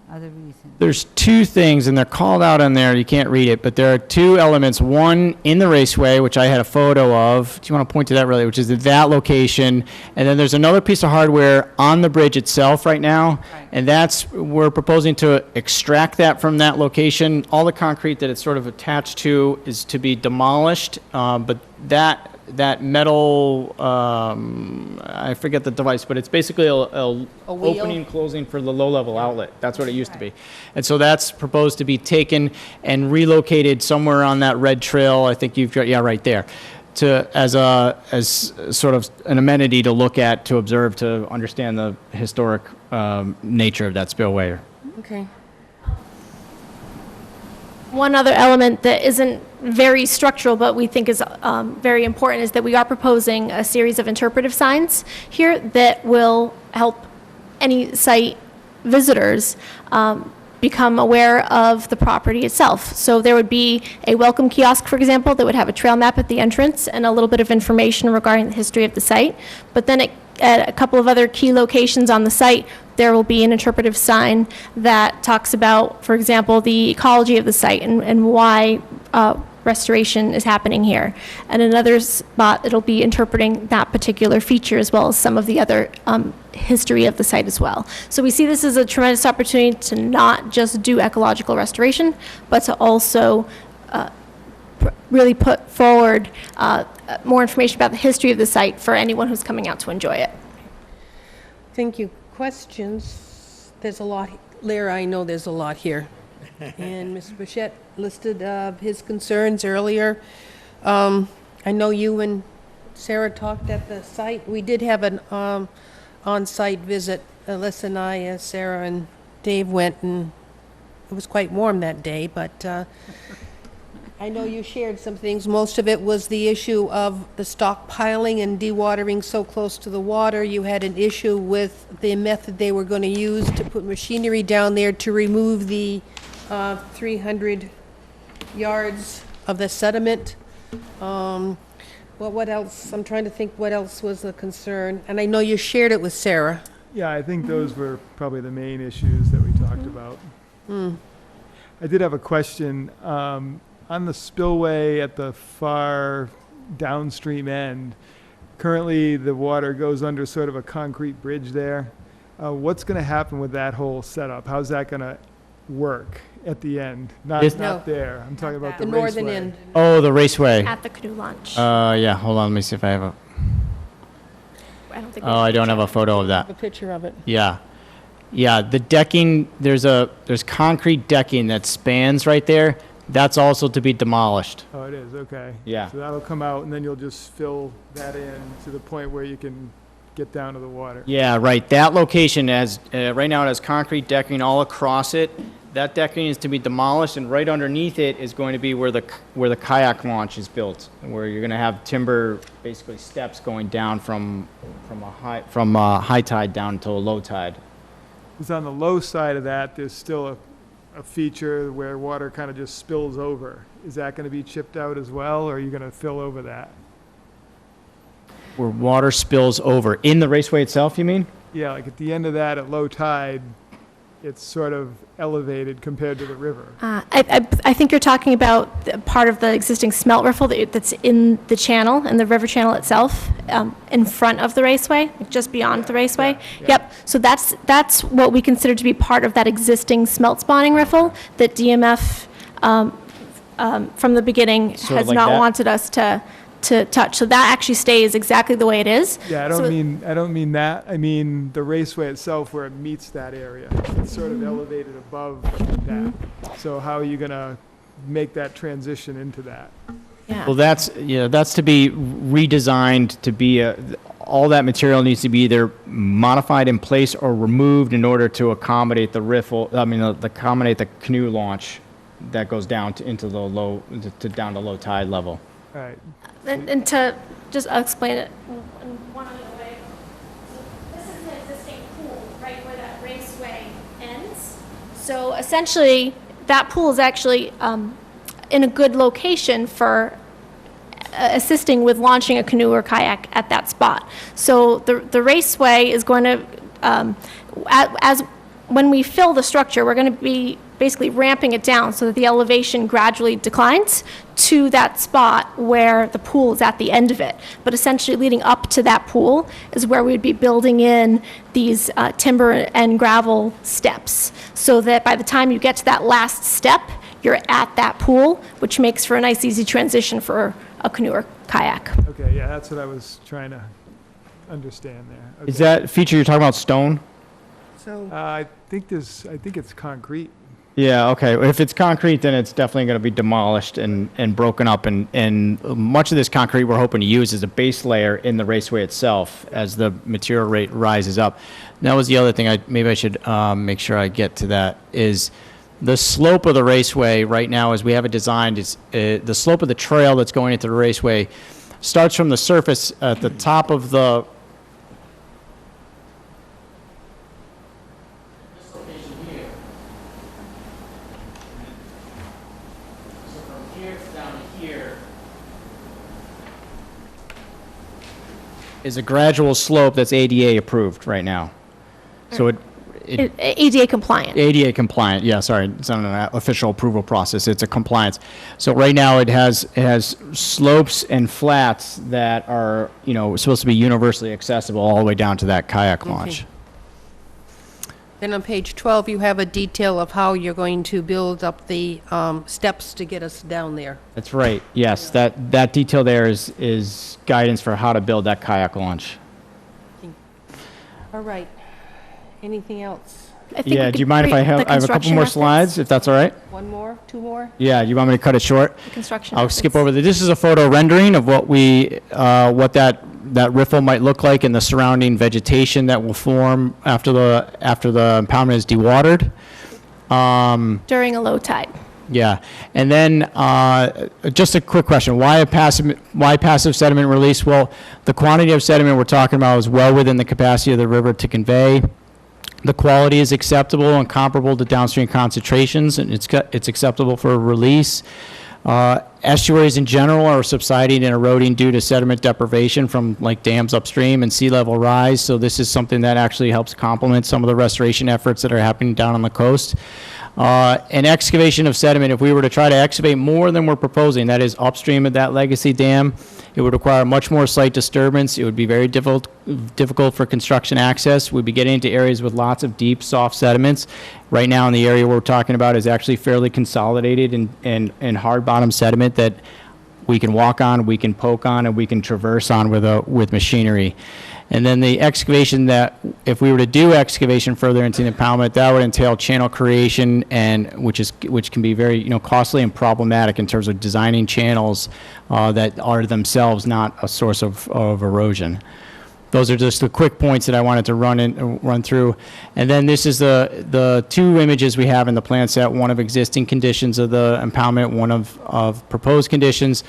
other reasons? There's 2 things, and they're called out on there. You can't read it, but there are 2 elements. One in the raceway, which I had a photo of. Do you want to point to that really? Which is that location. And then there's another piece of hardware on the bridge itself right now. Right. And we're proposing to extract that from that location. All the concrete that it's sort of attached to is to be demolished, but that metal, I forget the device, but it's basically a wheel? opening, closing for the low-level outlet. That's what it used to be. And so that's proposed to be taken and relocated somewhere on that red trail. I think you've got, yeah, right there. as sort of an amenity to look at, to observe, to understand the historic nature of that spillway. Okay. One other element that isn't very structural, but we think is very important, is that we are proposing a series of interpretive signs here that will help any site visitors become aware of the property itself. So there would be a welcome kiosk, for example, that would have a trail map at the entrance and a little bit of information regarding the history of the site. But then at a couple of other key locations on the site, there will be an interpretive sign that talks about, for example, the ecology of the site and why restoration is happening here. And another spot, it'll be interpreting that particular feature as well as some of the other history of the site as well. So we see this as a tremendous opportunity to not just do ecological restoration, but to also really put forward more information about the history of the site for anyone who's coming out to enjoy it. Thank you. Questions? There's a lot, Lara, I know there's a lot here. And Mr. Bichette listed his concerns earlier. I know you and Sarah talked at the site. We did have an on-site visit. Alyssa and I, Sarah and Dave went, and it was quite warm that day, but I know you shared some things. Most of it was the issue of the stockpiling and dewatering so close to the water. You had an issue with the method they were going to use to put machinery down there to remove the 300 yards of the sediment. Well, what else? I'm trying to think what else was a concern. And I know you shared it with Sarah. Yeah, I think those were probably the main issues that we talked about. I did have a question. On the spillway at the far downstream end, currently the water goes under sort of a concrete bridge there. What's going to happen with that whole setup? How's that going to work at the end? Not No. there. I'm talking about The the northern raceway. end. Oh, the raceway. At the canoe launch. Yeah, hold on, let me see if I have a, I don't think oh, I don't have a photo of that. A picture of it. Yeah. Yeah, the decking, there's concrete decking that spans right there. That's also to be demolished. Oh, it is, okay. Yeah. So that'll come out, and then you'll just fill that in to the point where you can get down to the water. Yeah, right. That location has, right now it has concrete decking all across it. That decking is to be demolished, and right underneath it is going to be where the kayak launch is built, where you're going to have timber, basically steps going down from high tide down to a low tide. Because on the low side of that, there's still a feature where water kind of just spills over. Is that going to be chipped out as well, or are you going to fill over that? Where water spills over in the raceway itself, you mean? Yeah, like at the end of that at low tide, it's sort of elevated compared to the river. I think you're talking about part of the existing smelt riffle that's in the channel, in the river channel itself, in front of the raceway, just beyond the raceway. Yeah. Yep. So that's what we consider to be part of that existing smelt spawning riffle that DMF from the beginning Sort of has like not that? wanted us to touch. So that actually stays exactly the way it is. Yeah, I don't mean that. I mean the raceway itself where it meets that area. It's sort of elevated above that. So how are you going to make that transition into that? Yeah. Well, that's to be redesigned to be all that material needs to be either modified in place or removed in order to accommodate the riffle. I mean, accommodate the canoe launch that goes down into the down to low tide level. All right. And to just explain it in one other way, so this is an existing pool, right where that raceway ends. So essentially, that pool is actually in a good location for assisting with launching a canoe or kayak at that spot. So the raceway is going to, as when we fill the structure, we're going to be basically ramping it down so that the elevation gradually declines to that spot where the pool is at the end of it. But essentially leading up to that pool is where we'd be building in these timber and gravel steps so that by the time you get to that last step, you're at that pool, which makes for a nice easy transition for a canoe or kayak. Okay, yeah, that's what I was trying to understand there. Okay. Is that feature you're talking about stone? So, I think it's concrete. Yeah, okay. If it's concrete, then it's definitely going to be demolished and broken up. And much of this concrete we're hoping to use as a base layer in the raceway itself as the material rate rises up. And that was the other thing maybe I should make sure I get to that is the slope of the raceway right now as we have it designed is the slope of the trail that's going into the raceway starts from the surface at the top of the is a gradual slope that's ADA approved right now. So ADA compliant. ADA compliant, yeah, sorry, it's not an official approval process, it's a compliance. So right now it has slopes and flats that are, supposed to be universally accessible all the way down to that kayak launch. Okay. Then on page 12, you have a detail of how you're going to build up the steps to get us down there. That's right, yes, that detail there is guidance for how to build that kayak launch. All right. Anything else? I think we Yeah, could do you mind if I create the have a couple construction more methods. slides, if that's all right? One more? Two more? Yeah, you want me to cut it short? The construction I'll skip methods. over this is a photo rendering of what that riffle might look like and the surrounding vegetation that will form after the impoundment is dewatered. During a low tide. Yeah, and then just a quick question: why passive sediment release? Well, the quantity of sediment we're talking about is well within the capacity of the river to convey. The quality is acceptable and comparable to downstream concentrations, and it's acceptable for release. Estuaries in general are subsiding and eroding due to sediment deprivation from like dams upstream and sea level rise. So this is something that actually helps complement some of the restoration efforts that are happening down on the coast. An excavation of sediment, if we were to try to excavate more than we're proposing, that is upstream of that legacy dam, it would require much more site disturbance. It would be very difficult for construction access. We'd be getting into areas with lots of deep, soft sediments. Right now in the area we're talking about is actually fairly consolidated and hard bottom sediment that we can walk on, we can poke on, and we can traverse on with machinery. And then the excavation that, if we were to do excavation further into the impoundment, that would entail channel creation, and which can be very costly and problematic in terms of designing channels that are themselves not a source of erosion. Those are just the quick points that I wanted to run through. And then this is the two images we have in the plan set: one of existing conditions of the impoundment, one of proposed conditions.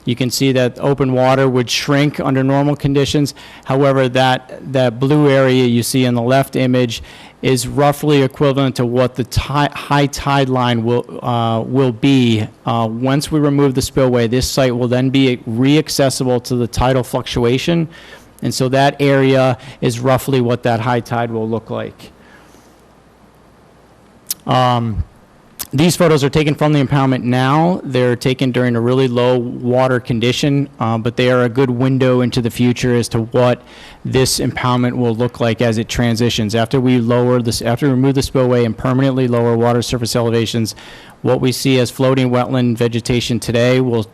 You can see that open water would shrink under normal conditions. However, that blue area you see in the left image is roughly equivalent to what the high tide line will be. Once we remove the spillway, this site will then be re-accessible to the tidal fluctuation. And so that area is roughly what that high tide will look like. These photos are taken from the impoundment now. They're taken during a really low water condition, but they are a good window into the future as to what this impoundment will look like as it transitions. After we remove the spillway and permanently lower water surface elevations, what we see as floating wetland vegetation today will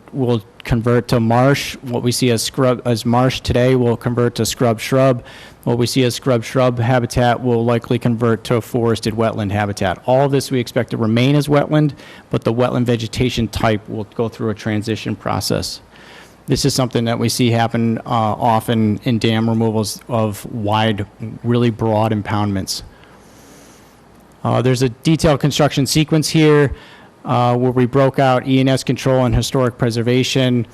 convert to marsh. What we see as marsh today will convert to scrub shrub. What we see as scrub shrub habitat will likely convert to forested wetland habitat. All of this we expect to remain as wetland, but the wetland vegetation type will go through a transition process. This is something that we see happen often in dam removals of wide, really broad impoundments. There's a detailed construction sequence here where we broke out E&S control and historic preservation.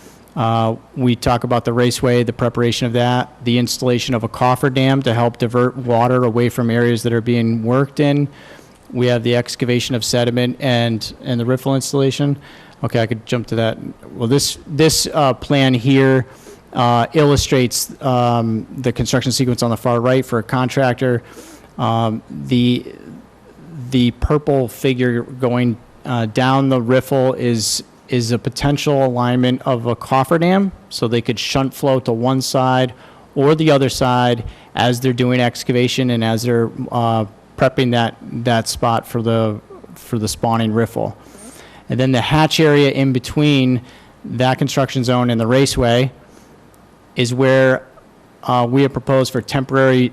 We talk about the raceway, the preparation of that, the installation of a cofferdam to help divert water away from areas that are being worked in. We have the excavation of sediment and the riffle installation. Okay, I could jump to that. Well, this plan here illustrates the construction sequence on the far right for a contractor. The purple figure going down the riffle is a potential alignment of a cofferdam, so they could shunt flow to one side or the other side as they're doing excavation and as they're prepping that spot for the spawning riffle. And then the hatch area in between that construction zone and the raceway is where we have proposed for temporary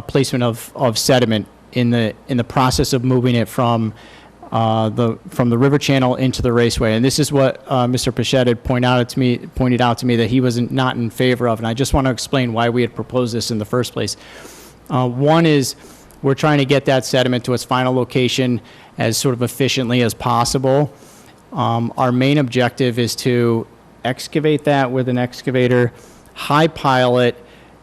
placement of sediment in the process of moving it from from the river channel into the raceway. And this is what Mr. Pichette had pointed out to me that he was not in favor of. And I just want to explain why we had proposed this in the first place. One is we're trying to get that sediment to its final location as sort of efficiently as possible. Our main objective is to excavate that with an excavator, high pile it,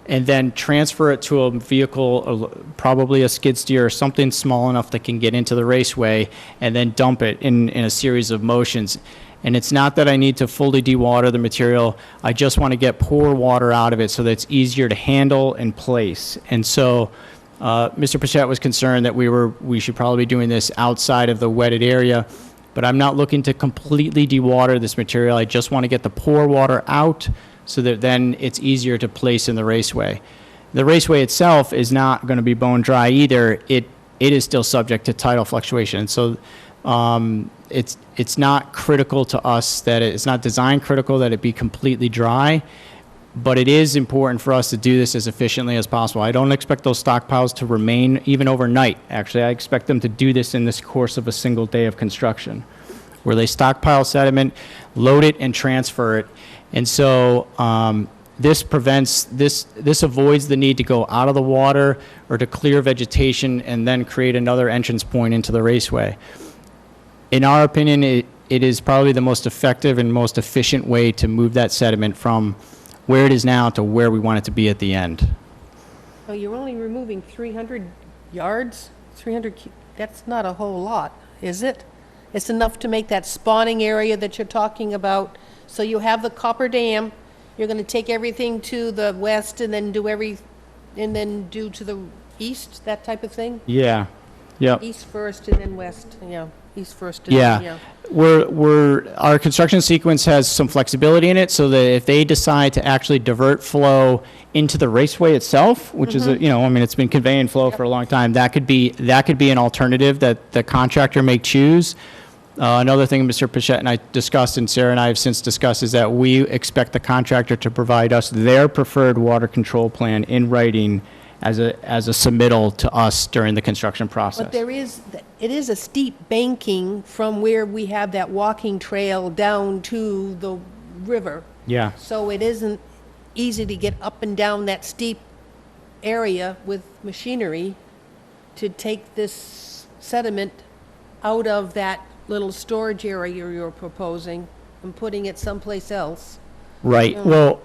and then transfer it to a vehicle, probably a skid steer or something small enough that can get into the raceway, and then dump it in a series of motions. And it's not that I need to fully dewater the material. I just want to get poor water out of it so that it's easier to handle and place. And so Mr. Pichette was concerned that we should probably be doing this outside of the wetted area, but I'm not looking to completely dewater this material. I just want to get the poor water out so that then it's easier to place in the raceway. The raceway itself is not going to be bone dry either. It is still subject to tidal fluctuation. So it's not critical to us that it's not design critical that it be completely dry, but it is important for us to do this as efficiently as possible. I don't expect those stockpiles to remain even overnight. Actually, I expect them to do this in this course of a single day of construction, where they stockpile sediment, load it, and transfer it. And so this avoids the need to go out of the water or to clear vegetation and then create another entrance point into the raceway. In our opinion, it is probably the most effective and most efficient way to move that sediment from where it is now to where we want it to be at the end. Oh, you're only removing 300 yards? 300, that's not a whole lot, is it? It's enough to make that spawning area that you're talking about. So you have the copper dam, you're going to take everything to the west and then do to the east, that type of thing? Yeah. Yep. East first and then west, yeah. East first and then, yeah. Our construction sequence has some flexibility in it, so that if they decide to actually divert flow into the raceway itself, which is it's been conveying flow for a long time, that could be an alternative that the contractor may choose. Another thing Mr. Pichette and I discussed, and Sarah and I have since discussed, is that we expect the contractor to provide us their preferred water control plan in writing as a submittal to us during the construction process. But it is a steep banking from where we have that walking trail down to the river. Yeah. So it isn't easy to get up and down that steep area with machinery to take this sediment out of that little storage area you're proposing and putting it someplace else. Right. Well,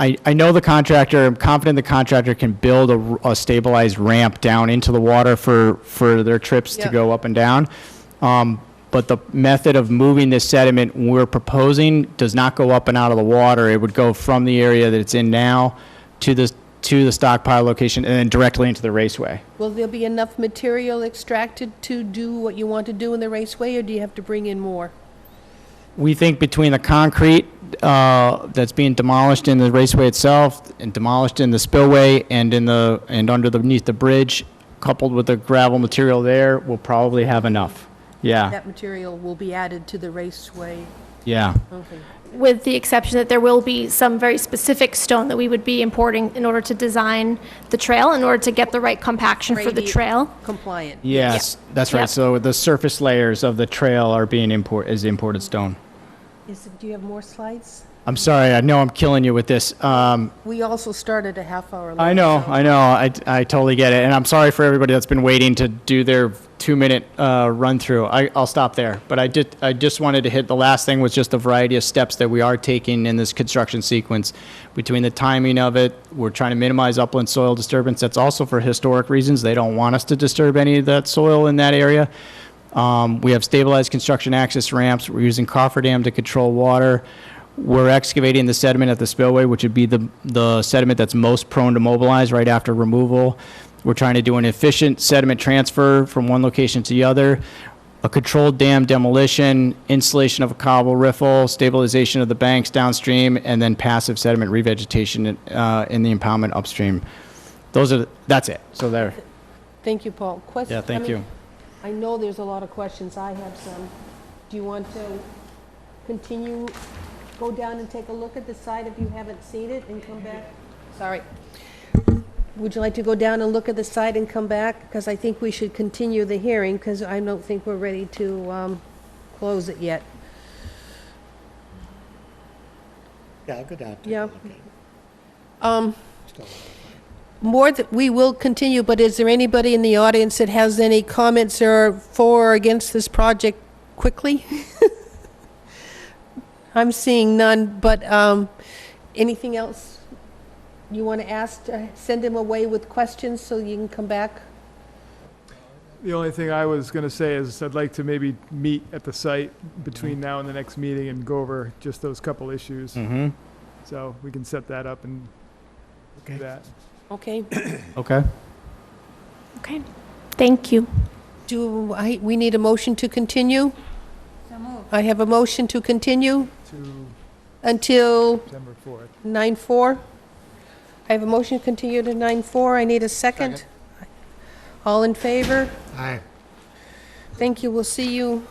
I know the contractor, I'm confident the contractor can build a stabilized ramp down into the water for their trips to go up and down. But the method of moving this sediment we're proposing does not go up and out of the water. It would go from the area that it's in now to the stockpile location and then directly into the raceway. Will there be enough material extracted to do what you want to do in the raceway, or do you have to bring in more? We think between the concrete that's being demolished in the raceway itself and demolished in the spillway and underneath the bridge, coupled with the gravel material there, we'll probably have enough. Yeah. That material will be added to the raceway. Yeah. Okay. With the exception that there will be some very specific stone that we would be importing in order to design the trail, in order to get the right compaction for the Radiant trail. Compliant. Yes, that's right. Yep. So the surface layers of the trail are being imported stone. Do you have more slides? I'm sorry, I know I'm killing you with this. We also started a half hour late. I know, so- I totally get it. And I'm sorry for everybody that's been waiting to do their 2-minute run through. I'll stop there. But I just wanted to hit the last thing was just a variety of steps that we are taking in this construction sequence. Between the timing of it, we're trying to minimize upland soil disturbance. That's also for historic reasons. They don't want us to disturb any of that soil in that area. We have stabilized construction access ramps. We're using cofferdam to control water. We're excavating the sediment at the spillway, which would be the sediment that's most prone to mobilize right after removal. We're trying to do an efficient sediment transfer from one location to the other, a controlled dam demolition, installation of a cobble riffle, stabilization of the banks downstream, and then passive sediment revegetation in the impoundment upstream. That's it. So there. Thank you, Paul. Yeah, thank you. I know there's a lot of questions. I have some. Do you want to continue, go down and take a look at the site if you haven't seen it and come back? Sorry. would you like to go down and look at the site and come back? Because I think we should continue the hearing, because I don't think we're ready to close it yet. Yeah, I'll go down. take a Yeah. look at it. Still- We will continue, but is there anybody in the audience that has any comments or for or against this project quickly? I'm seeing none, but anything else you want to ask? Send him away with questions so you can come back? The only thing I was going to say is I'd like to maybe meet at the site between now and the next meeting and go over just those couple issues. Mm-hmm. So we can set that up and do that. Okay. Okay. Okay. Thank you. We need a motion to continue? So moved. I have a motion to continue To until September 4th. 9/4. I have a motion to continue to 9/4. I need a second. All in favor? Aye. Thank you. We'll see you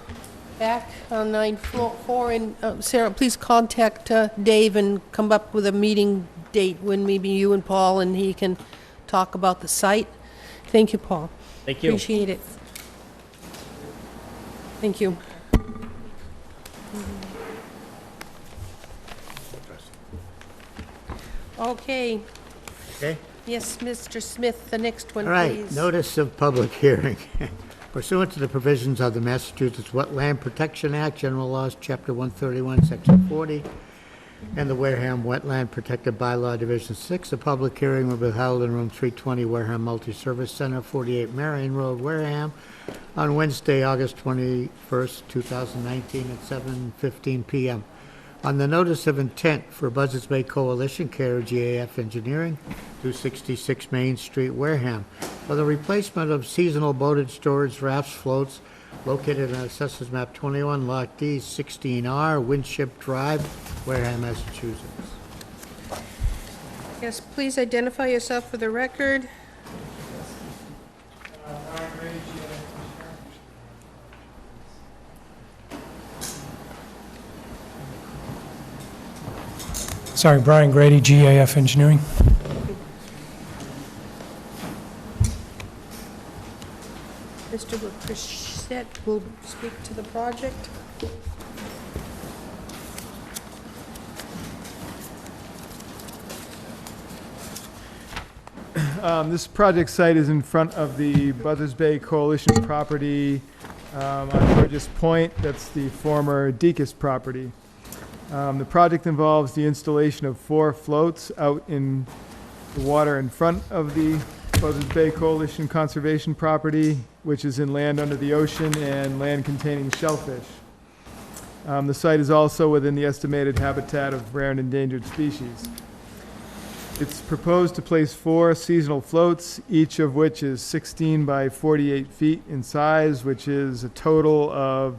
back on 9/4. And Sarah, please contact Dave and come up with a meeting date when maybe you and Paul and he can talk about the site. Thank you, Paul. Thank you. Appreciate it. Thank you. Okay. Okay. Yes, Mr. Smith, the next one, All right, please. notice of public hearing. Pursuant to the provisions of the Massachusetts Wetland Protection Act, General Laws, Chapter 131, Section 40, and the Wareham Wetland Protected Bylaw, Division 6, a public hearing will be held in Room 320, Wareham Multi-Service Center, 48 Marion Road, Wareham, on Wednesday, August 21st, 2019, at 7:15 p.m. On the notice of intent for Buzzards Bay Coalition, care of GAF Engineering, 266 Main Street, Wareham, for the replacement of seasonal boated storage rafts floats located on Assessors Map 21, Lot D, 16R, Winship Drive, Wareham, Massachusetts. Yes, please identify yourself for the record. Sorry, Brian Grady, GAF Engineering. Mr. Chrisette will speak to the project. This project site is in front of the Buzzards Bay Coalition property on Burgess Point. That's the former Deacon's property. The project involves the installation of 4 floats out in the water in front of the Buzzards Bay Coalition Conservation Property, which is in land under the ocean and land containing shellfish. The site is also within the estimated habitat of rare and endangered species. It's proposed to place 4 seasonal floats, each of which is 16 by 48 feet in size, which is a total of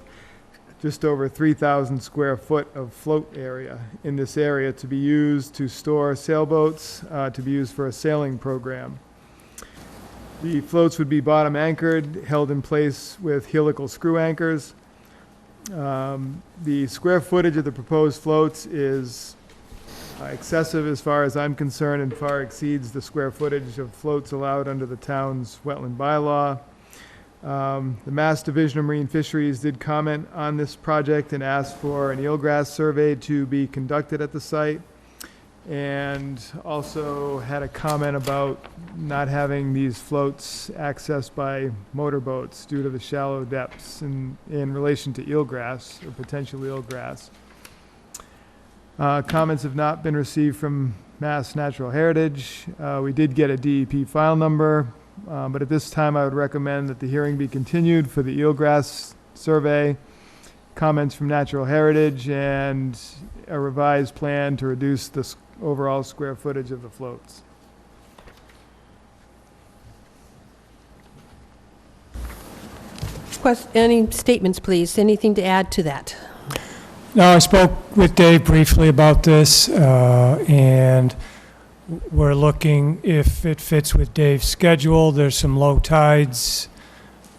just over 3,000 square foot of float area in this area to be used to store sailboats, to be used for a sailing program. The floats would be bottom anchored, held in place with helical screw anchors. The square footage of the proposed floats is excessive as far as I'm concerned and far exceeds the square footage of floats allowed under the town's wetland bylaw. The Mass Division of Marine Fisheries did comment on this project and asked for an eelgrass survey to be conducted at the site, and also had a comment about not having these floats accessed by motorboats due to the shallow depths in relation to eelgrass or potential eelgrass. Comments have not been received from Mass Natural Heritage. We did get a DEP file number, but at this time I would recommend that the hearing be continued for the eelgrass survey, comments from Natural Heritage, and a revised plan to reduce the overall square footage of the floats. Any statements, please? Anything to add to that? No, I spoke with Dave briefly about this, and we're looking if it fits with Dave's schedule. There's some low tides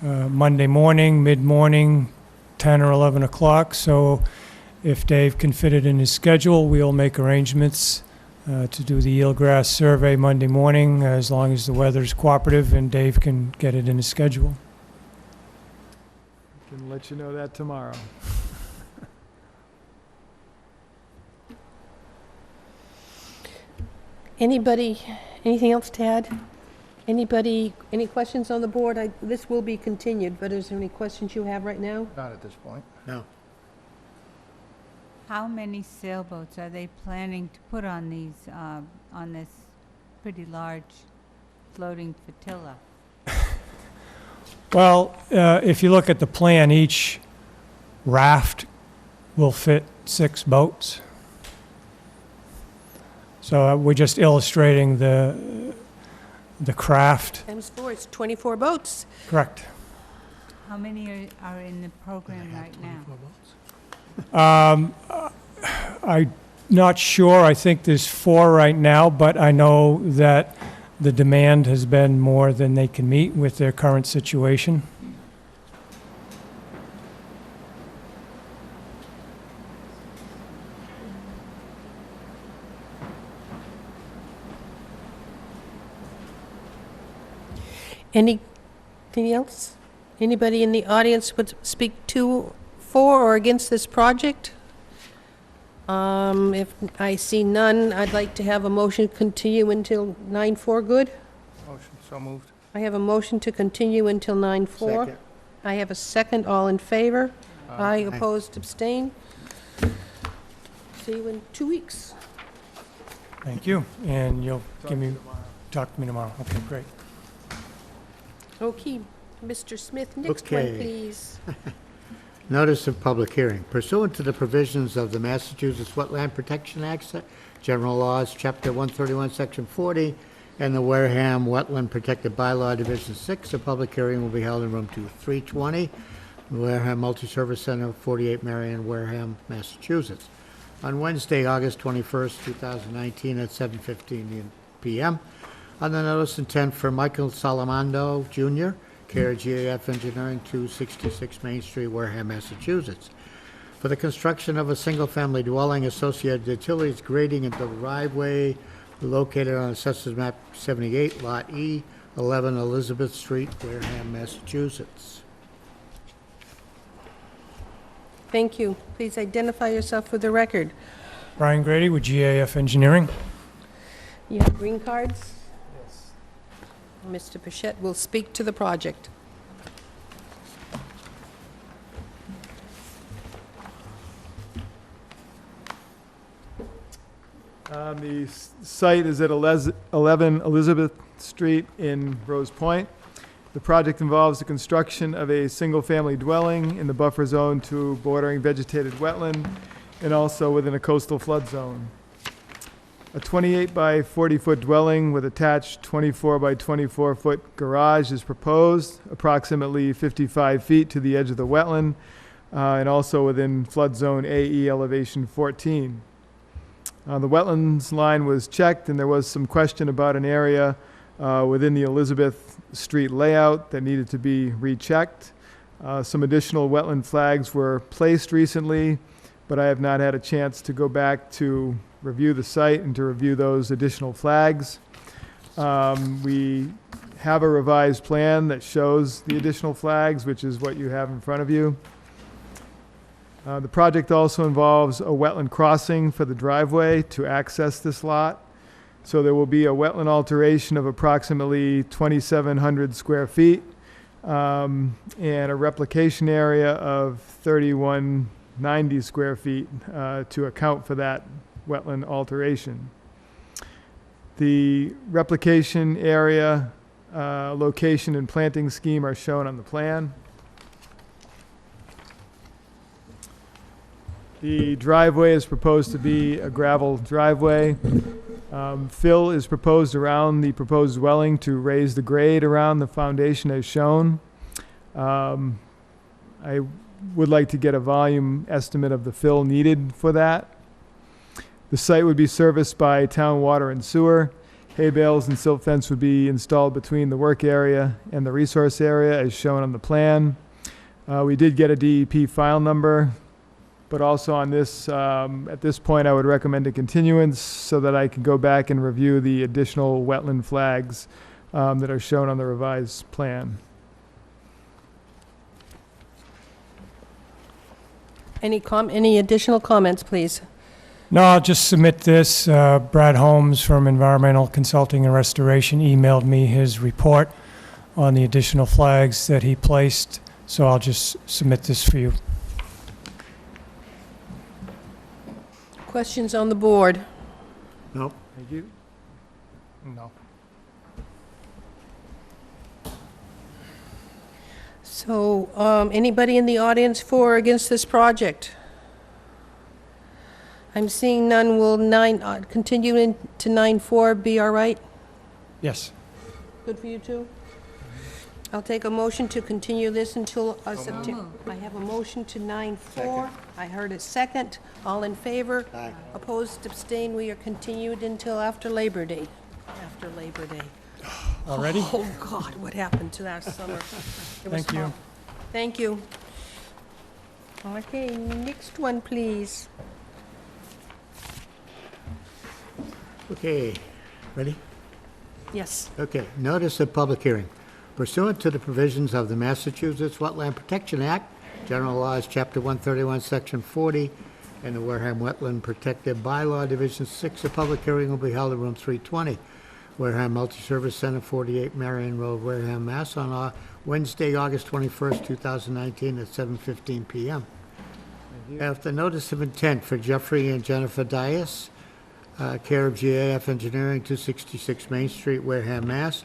Monday morning, mid-morning, 10 or 11 o'clock. So if Dave can fit it in his schedule, we'll make arrangements to do the eelgrass survey Monday morning, as long as the weather's cooperative and Dave can get it in his schedule. Can let you know that tomorrow. Anybody, anything else to add? Anybody, any questions on the board? This will be continued, but is there any questions you have right now? Not at this point. No. How many sailboats are they planning to put on these, on this pretty large floating flotilla? Well, if you look at the plan, each raft will fit 6 boats. So we're just illustrating the craft. Times 4, it's 24 boats. Correct. How many are in the program right now? I'm not sure. I think there's 4 right now, but I know that the demand has been more than they can meet with their current situation. Anything else? Anybody in the audience would speak for or against this project? If I see none, I'd like to have a motion to continue until 9/4. Good? Motion, so moved. I have a motion to continue until 9/4. Second. I have a second. All in favor? Aye. Opposed? Abstain? See you in 2 weeks. Thank you. And you'll talk to me tomorrow. Okay, great. Okay, Mr. Smith, next one, Okay. please. Notice of public hearing. Pursuant to the provisions of the Massachusetts Wetland Protection Act, General Laws, Chapter 131, Section 40, and the Wareham Wetland Protected Bylaw, Division 6, a public hearing will be held in room 320, Wareham Multi-Service Center, 48 Marion, Wareham, Massachusetts, on Wednesday, August 21st, 2019, at 7:15 p.m. On the notice intent for Michael Salamando Jr., care of GAF Engineering, 266 Main Street, Wareham, Massachusetts, for the construction of a single-family dwelling, associated utilities, grading and driveway located on Assessors Map 78, Lot E, 11 Elizabeth Street, Wareham, Massachusetts. Thank you. Please identify yourself for the record. Brian Grady with GAF Engineering. You have green cards? Yes. Mr. Pichette will speak to the project. The site is at 11 Elizabeth Street in Rose Point. The project involves the construction of a single-family dwelling in the buffer zone to bordering vegetated wetland and also within a coastal flood zone. A 28 by 40-foot dwelling with attached 24 by 24-foot garage is proposed, approximately 55 feet to the edge of the wetland, and also within flood zone AE elevation 14. The wetlands line was checked, and there was some question about an area within the Elizabeth Street layout that needed to be rechecked. Some additional wetland flags were placed recently, but I have not had a chance to go back to review the site and to review those additional flags. We have a revised plan that shows the additional flags, which is what you have in front of you. The project also involves a wetland crossing for the driveway to access this lot. So there will be a wetland alteration of approximately 2,700 square feet and a replication area of 3,190 square feet to account for that wetland alteration. The replication area, location, and planting scheme are shown on the plan. The driveway is proposed to be a gravel driveway. Fill is proposed around the proposed dwelling to raise the grade around the foundation as shown. I would like to get a volume estimate of the fill needed for that. The site would be serviced by town water and sewer. Hay bales and silt fence would be installed between the work area and the resource area as shown on the plan. We did get a DEP file number But also on this, at this point, I would recommend a continuance so that I can go back and review the additional wetland flags that are shown on the revised plan. Any additional comments, please? No, I'll just submit this. Brad Holmes from Environmental Consulting and Restoration emailed me his report on the additional flags that he placed, so I'll just submit this for you. Questions on the board? Nope. Thank you. No. So, anybody in the audience for or against this project? I'm seeing none. Will continue into 9:4 be all right? Yes. Good for you too? I'll take a motion to continue this until September. I have a motion to 9:4. I heard a second. All in favor? Aye. Opposed, abstained. We are continued until after Labor Day. After Labor Day. Already? Oh, God, what happened to that summer? It was Thank you. fun. Thank you. Okay, next one, please. Okay, ready? Yes. Okay, notice of public hearing. Pursuant to the provisions of the Massachusetts Wetland Protection Act, General Laws, Chapter 131, Section 40, and the Wareham Wetland Protected Bylaw, Division 6, a public hearing will be held in Room 320, Wareham Multi-Service Center, 48 Marion Road, Wareham, Mass. On Wednesday, August 21st, 2019, at 7:15 p.m. After notice of intent for Jeffrey and Jennifer Dias, care of GAF Engineering, 266 Main Street, Wareham, Mass.,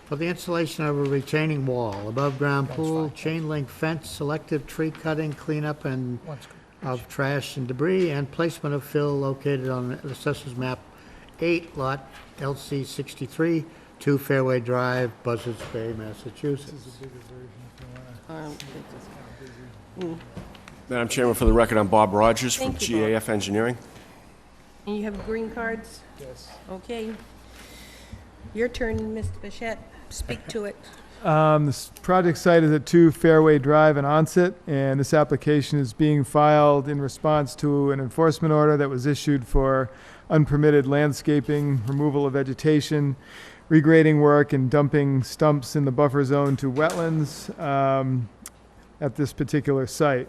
for the installation of a retaining wall, above-ground pool, chain link fence, selective tree cutting, cleanup and of trash and debris, and placement of fill located on Assessors Map 8, Lot LC 63, 2 Fairway Drive, Buzzards Bay, Massachusetts. Madam Chairman, for the record, I'm Bob Rogers from Thank you, Bob. GAF Engineering. And you have green cards? Yes. Okay. Your turn, Mr. Bichette. Speak to it. This project site is at 2 Fairway Drive in Onset, and this application is being filed in response to an enforcement order that was issued for unpermitted landscaping, removal of vegetation, regrading work, and dumping stumps in the buffer zone to wetlands at this particular site.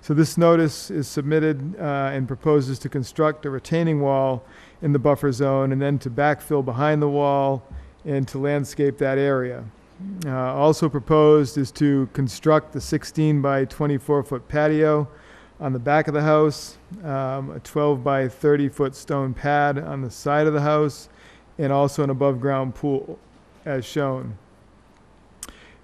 So this notice is submitted and proposes to construct a retaining wall in the buffer zone and then to backfill behind the wall and to landscape that area. Also proposed is to construct the 16 by 24 foot patio on the back of the house, a 12 by 30 foot stone pad on the side of the house, and also an above ground pool as shown.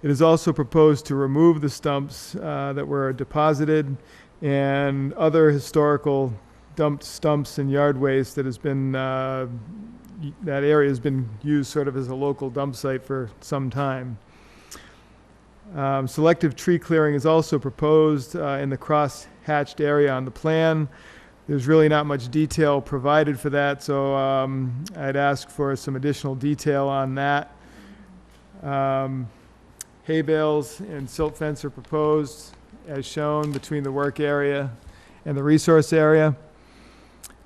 It is also proposed to remove the stumps that were deposited and other historical dumped stumps and yard waste that has been that area has been used sort of as a local dump site for some time. Selective tree clearing is also proposed in the cross-hatched area on the plan. There's really not much detail provided for that, so I'd ask for some additional detail on that. Hay bales and silt fence are proposed as shown between the work area and the resource area.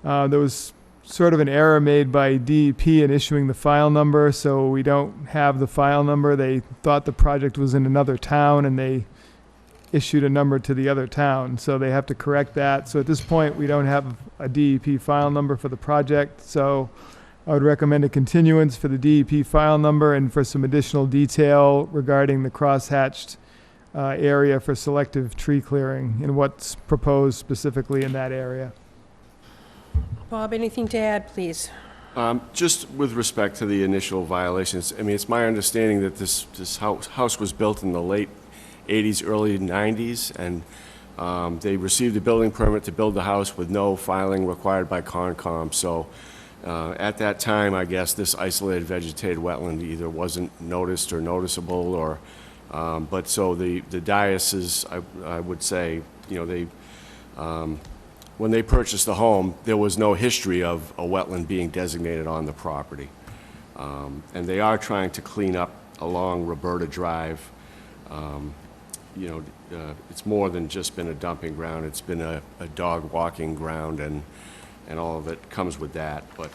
There was sort of an error made by DEP in issuing the file number, so we don't have the file number. They thought the project was in another town and they issued a number to the other town, so they have to correct that. So at this point, we don't have a DEP file number for the project, so I would recommend a continuance for the DEP file number and for some additional detail regarding the crosshatched area for selective tree clearing and what's proposed specifically in that area. Bob, anything to add, please? Just with respect to the initial violations, I mean, it's my understanding that this house was built in the late 80s, early 90s, and they received a building permit to build the house with no filing required by Concom. So at that time, I guess this isolated vegetated wetland either wasn't noticed or noticeable, or but so the dioceses, I would say, you know, they when they purchased the home, there was no history of a wetland being designated on the property. And they are trying to clean up along Roberta Drive it's more than just been a dumping ground. It's been a dog walking ground, and all of it comes with that. But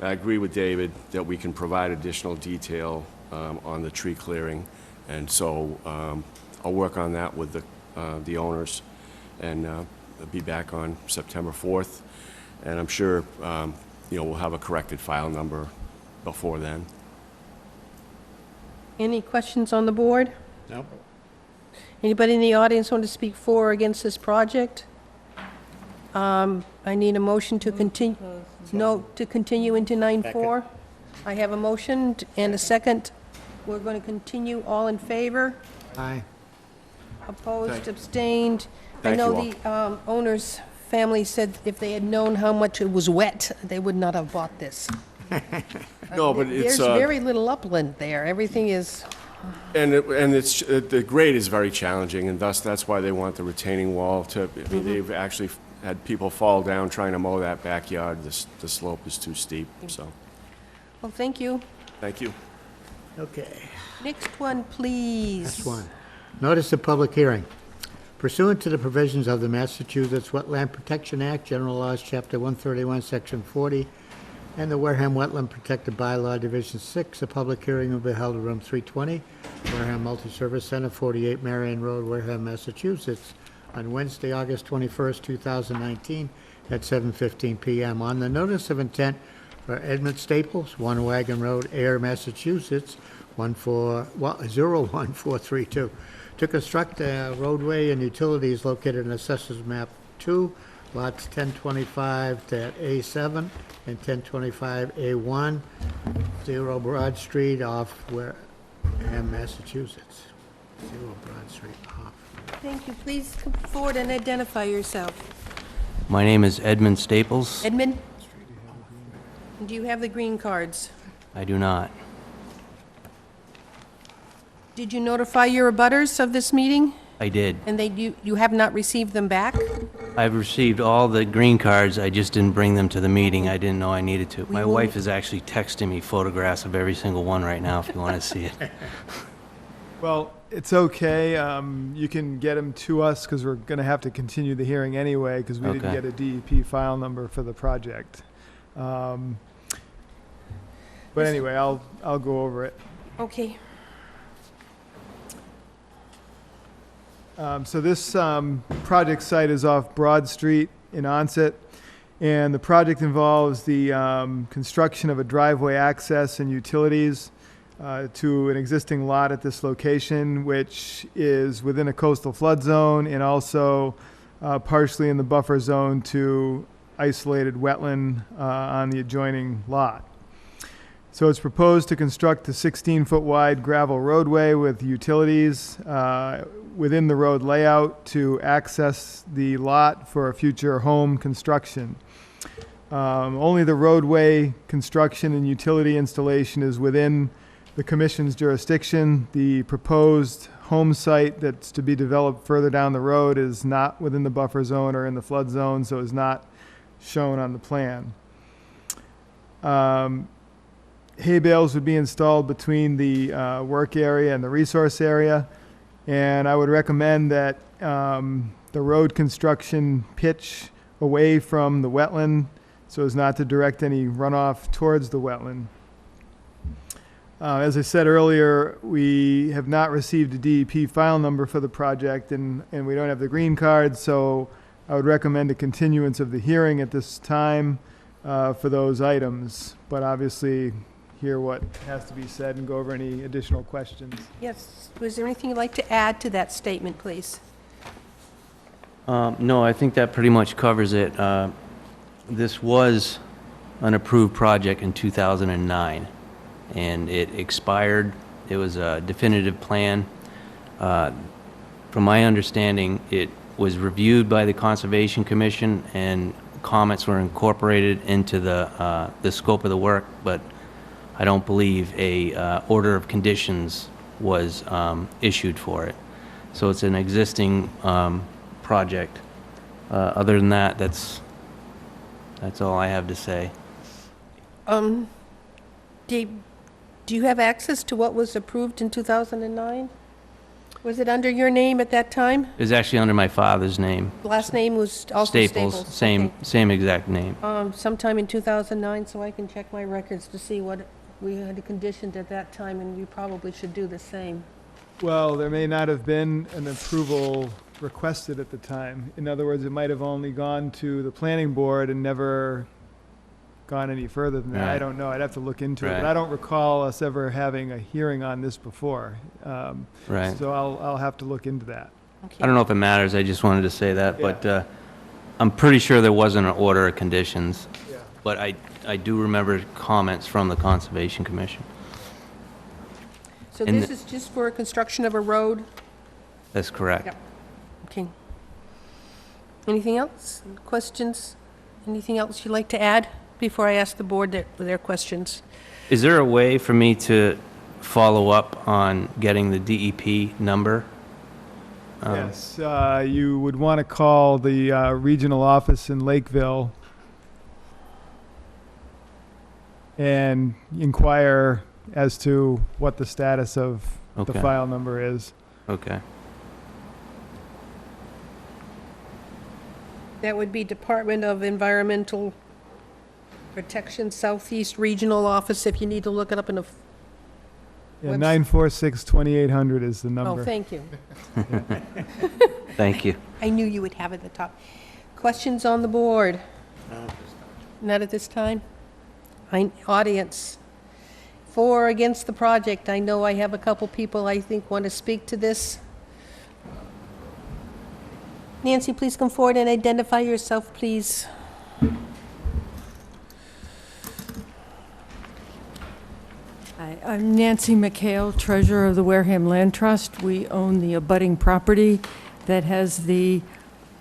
I agree with David that we can provide additional detail on the tree clearing, and so I'll work on that with the owners, and I'll be back on September 4th, and I'm sure we'll have a corrected file number before then. Any questions on the board? No? Anybody in the audience want to speak for or against this project? I need a motion to continue, to continue into 9/4. I have a motion and a second. We're going to continue. All in favor? Aye. Opposed, abstained. I Thank know you the owner's family said if they had known how much it was wet, they would not have bought this. No, but it's... There's very little upland there. Everything is, And it's the grade is very challenging, and thus that's why they want the retaining wall to. I mean, they've actually had people fall down trying to mow that backyard. The slope is too steep. So, well, thank you. thank you. Okay. Next one, please. Next one. Notice of public hearing. Pursuant to the provisions of the Massachusetts Wetland Protection Act, General Laws, Chapter 131, Section 40, and the Wareham Wetland Protected Bylaw, Division 6, a public hearing will be held in Room 320, Wareham Multi-Service Center, 48 Marion Road, Wareham, Massachusetts, on Wednesday, August 21st, 2019, at 7:15 p.m. On the notice of intent for Edmund Staples, 1 Wagon Road, Air, Massachusetts, 01432, to construct a roadway and utilities located in Assessors Map 2, lots 1025-A7 and 1025-A1, 0 Broad Street off Wareham, Massachusetts. 0 Broad Street off. Thank you. Please come forward and identify yourself. My name is Edmund Staples. Edmund? Do you have the green cards? I do not. Did you notify your abutters of this meeting? I did. And you have not received them back? I've received all the green cards. I just didn't bring them to the meeting. I didn't know I needed to. My will- wife is actually texting me photographs of every single one right now if you want to see it. Well, it's okay. You can get them to us because we're going to have to continue the hearing anyway because we didn't Okay. get a DEP file number for the project. But anyway, I'll go over it. Okay. So this project site is off Broad Street in Onset, and the project involves the construction of a driveway access and utilities to an existing lot at this location, which is within a coastal flood zone and also partially in the buffer zone to isolated wetland on the adjoining lot. So it's proposed to construct a 16-foot wide gravel roadway with utilities within the road layout to access the lot for a future home construction. Only the roadway construction and utility installation is within the Commission's jurisdiction. The proposed home site that's to be developed further down the road is not within the buffer zone or in the flood zone, so is not shown on the plan. Hay bales would be installed between the work area and the resource area, and I would recommend that the road construction pitch away from the wetland so as not to direct any runoff towards the wetland. As I said earlier, we have not received a DEP file number for the project, and we don't have the green card, so I would recommend a continuance of the hearing at this time for those items, but obviously hear what has to be said and go over any additional questions. Yes. Was there anything you'd like to add to that statement, please? No, I think that pretty much covers it. This was an approved project in 2009, and it expired. It was a definitive plan. From my understanding, it was reviewed by the Conservation Commission, and comments were incorporated into the scope of the work, but I don't believe a order of conditions was issued for it. So it's an existing project. Other than that, that's all I have to say. Dave, do you have access to what was approved in 2009? Was it under your name at that time? It was actually under my father's name. Last name was also Staples, Staples? same exact name. Sometime in 2009, so I can check my records to see what we had conditioned at that time, and we probably should do the same. Well, there may not have been an approval requested at the time. In other words, it might have only gone to the planning board and never gone any further than that. I Right. don't know. I'd have to look into it. Right. But I don't recall us ever having a hearing on this before. Right. So I'll have to look into that. I don't know if it matters, I just wanted to say that, but I'm pretty sure there wasn't an order of conditions. Yeah. But I do remember comments from the Conservation Commission. So And this is just for construction of a road? That's correct. Yep. Okay. Anything else? Questions? Anything else you'd like to add before I ask the board their questions? Is there a way for me to follow up on getting the DEP number? Yes, you would want to call the regional office in Lakeville and inquire as to what the status of the Okay. file number is. Okay. That would be Department of Environmental Protection Southeast Regional Office, if you need to look it up in a... Yeah, Webs- 946-2800 is the number. Oh, thank you. Thank you. I knew you would have it at the top. Questions on the board? Not at this time? Audience? For or against the project? I know I have a couple people I think want to speak to this. Nancy, please come forward and identify yourself, please. Hi, I'm Nancy McHale, treasurer of the Wareham Land Trust. We own the abutting property that has the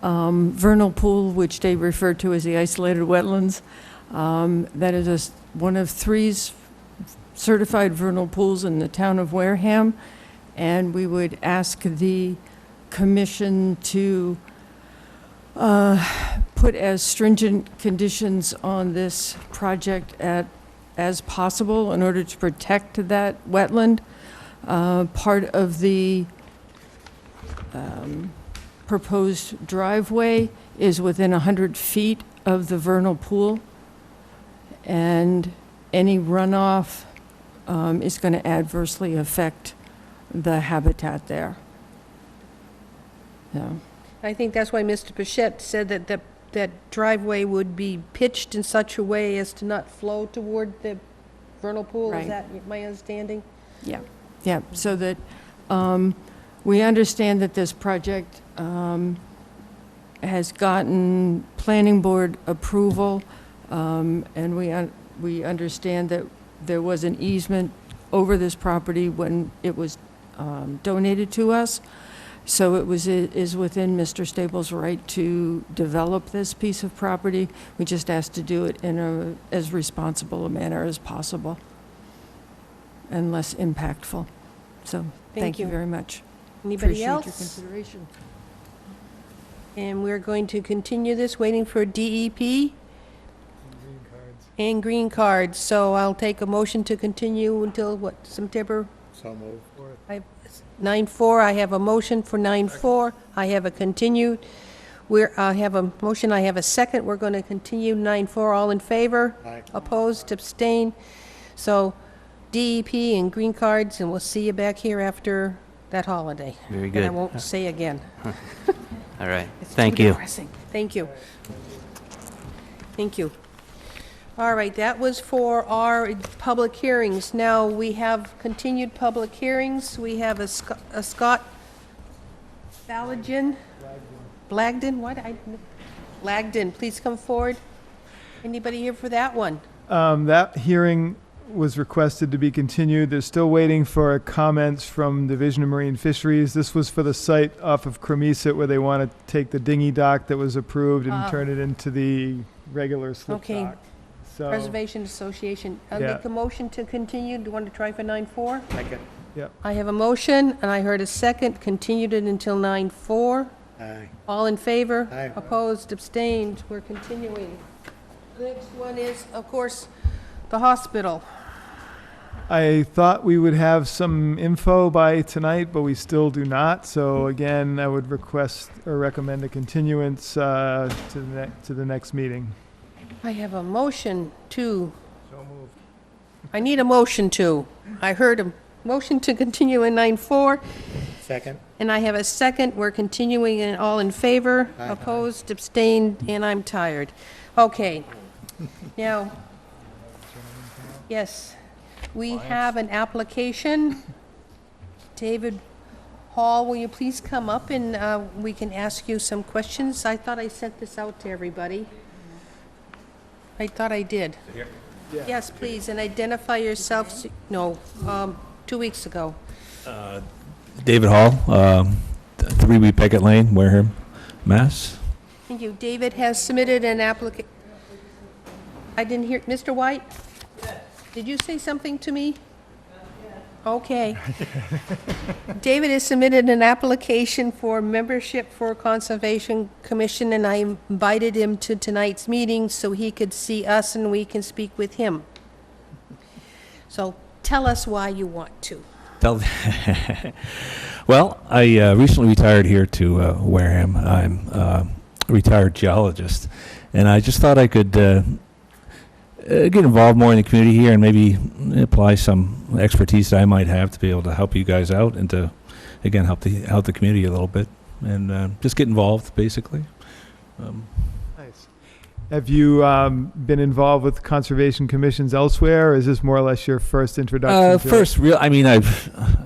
vernal pool, which they refer to as the isolated wetlands. That is one of 3 certified vernal pools in the town of Wareham, and we would ask the commission to put as stringent conditions on this project as possible in order to protect that wetland. Part of the proposed driveway is within 100 feet of the vernal pool, and any runoff is going to adversely affect the habitat there. Yeah. I think that's why Mr. Pichette said that driveway would be pitched in such a way as to not flow toward the vernal pool. Is Right. that my understanding? Yeah, yeah, so that, we understand that this project has gotten planning board approval, and we understand that there was an easement over this property when it was donated to us. So it is within Mr. Staples' right to develop this piece of property. We just asked to do it in as responsible a manner as possible and less impactful. So, thank you you. very much. Anybody Appreciate your else? consideration. And we're going to continue this, waiting for DEP and green cards. So I'll take a motion to continue until, what, September So moved. 9/4? I have a motion for 9/4. I have a continued. I have a motion, I have a second. We're going to continue 9/4. All in favor? Aye. Opposed, abstain. So DEP and green cards, and we'll see you back here after that holiday. Very And I good. won't say again. All right. It's Thank too you. depressing. Thank you. Thank you. All right, that was for our public hearings. Now, we have continued public hearings. We have a Scott Blagden, Blagden, please come forward. Anybody here for that one? That hearing was requested to be continued. They're still waiting for comments from Division of Marine Fisheries. This was for the site off of Cremisa where they want to take the dinghy dock that was approved and turn it into the regular slip Okay. dock. So, Preservation Association. I'll Yeah. make a motion to continue. Do you want to try for 9/4? Second. yep. I have a motion, and I heard a second. Continued it until 9/4. Aye. All in favor? Aye. Opposed, abstained, we're continuing. The next one is, of course, the hospital. I thought we would have some info by tonight, but we still do not. So again, I would request or recommend a continuance to the next meeting. I have a motion to. I need a motion to. I heard a motion to continue in 9-4, Second. and I have a second. We're continuing in all in favor, opposed, abstained, and I'm tired. Okay. Now, yes, we have an application. David Hall, will you please come up and we can ask you some questions? I thought I sent this out to everybody. I thought I did. Yes, please, and identify yourself. No, 2 weeks ago. David Hall, 3 Peckett Lane, Wareham, Mass. Thank you. David has submitted an application. I didn't hear, Mr. White? Did you say something to me? Okay. David has submitted an application for membership for Conservation Commission, and I invited him to tonight's meeting so he could see us and we can speak with him. So tell us why you want to. Well, I recently retired here to Wareham. I'm a retired geologist, and I just thought I could get involved more in the community here and maybe apply some expertise that I might have to be able to help you guys out and to, again, help the community a little bit and just get involved, basically. Nice. Have you been involved with conservation commissions elsewhere, or is this more or less your first introduction? First, I mean,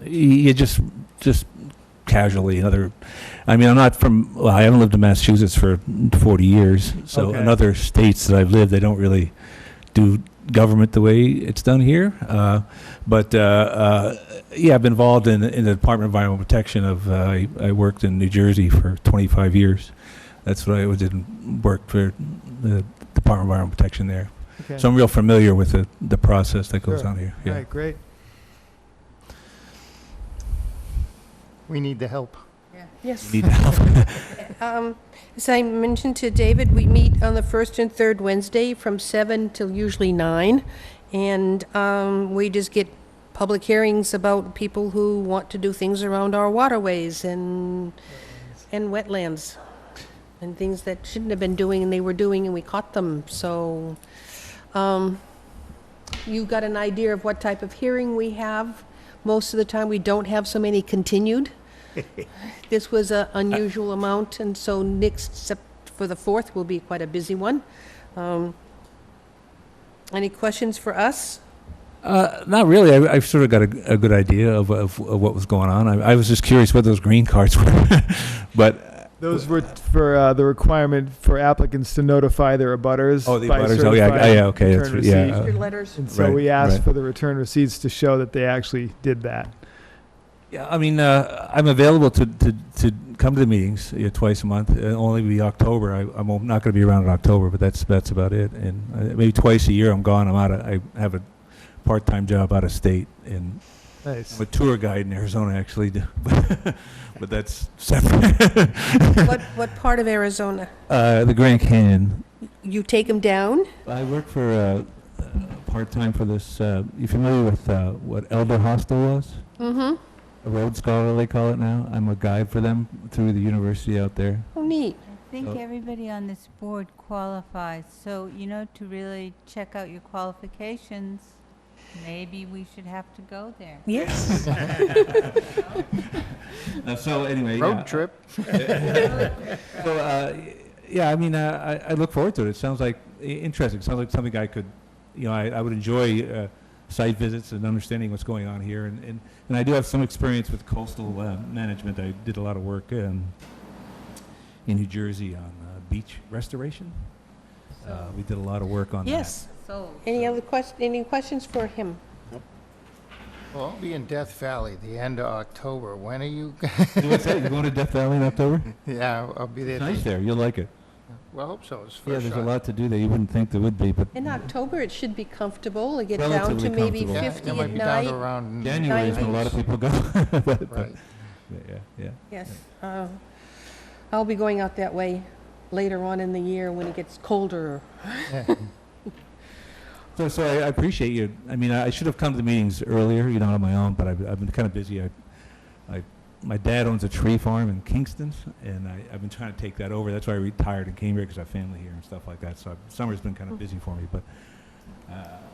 you just casually. I mean, I'm not from. Well, I haven't lived in Massachusetts for 40 years, so Okay. in other states that I've lived, they don't really do government the way it's done here. But yeah, I've been involved in the Department of Environmental Protection. I worked in New Jersey for 25 years. That's what I did, work for the Department of Environmental Protection there. Okay. So I'm real familiar with the process that goes Sure. on here. All right, great. We need the help. Yes. Need help. As I mentioned to David, we meet on the first and third Wednesday from 7 till usually 9. And we just get public hearings about people who want to do things around our waterways and wetlands. And things that shouldn't have been doing and they were doing and we caught them. So you got an idea of what type of hearing we have. Most of the time, we don't have so many continued. This was an unusual amount, and so next, for the 4th, will be quite a busy one. Any questions for us? Not really. I've sort of got a good idea of what was going on. I was just curious what those green cards were. But Those were for the requirement for applicants to notify their abutters. Oh, the by abutters. Oh, yeah, certified yeah, okay, return that's- yeah, receipt. Your letters? And so Right, we asked right. for the return receipts to show that they actually did that. yeah, I mean, I'm available to come to the meetings twice a month. It'll only be October. I'm not going to be around in October, but that's about it. And maybe twice a year I'm gone. I have a part-time job out of state, and Nice. I'm a tour guide in Arizona, actually. But that's separate. What part of Arizona? The Grand Canyon. You take them down? I work for part-time for this. You familiar with what Elder Hostel was? Mm-hmm. A road scholar, they call it now. I'm a guide for them through the university out there. Oh, neat. I think So- everybody on this board qualifies, so, to really check out your qualifications, maybe we should have to go there. Yes. So anyway, Road trip. So yeah, I mean, I look forward to it. It sounds like interesting. Sounds like something I could, I would enjoy site visits and understanding what's going on here. And I do have some experience with coastal management. I did a lot of work in New Jersey on beach restoration. We did a lot of work on that. Yes. So, Any questions for him? Well, I'll be in Death Valley the end of October. When are you? What's that? You're going to Death Valley in October? Yeah, I'll be there. It's nice there. You'll like it. Well, I hope so. It's Yeah, first there's shot. a lot to do there. You wouldn't think there would be, but In October, it should be comfortable. It get down to Relatively maybe comfortable. Yeah, 50 it might at be down to night. around January is when a lot of people go. Right. Yeah. Yes. I'll be going out that way later on in the year when it gets colder. Yeah. So I appreciate you. I mean, I should have come to the meetings earlier, you know, on my own, but I've been kind of busy. My dad owns a tree farm in Kingston, and I've been trying to take that over. That's why I retired and came here, because I have family here and stuff like that. So summer's been kind of busy for me, but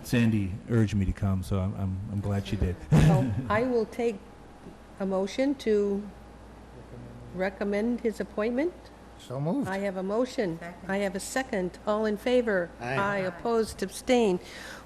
Sandy urged me to come, so I'm glad she did. So I will take a motion to recommend his appointment. So moved. I have a motion. I have a second. All in favor? Aye. Opposed, abstain.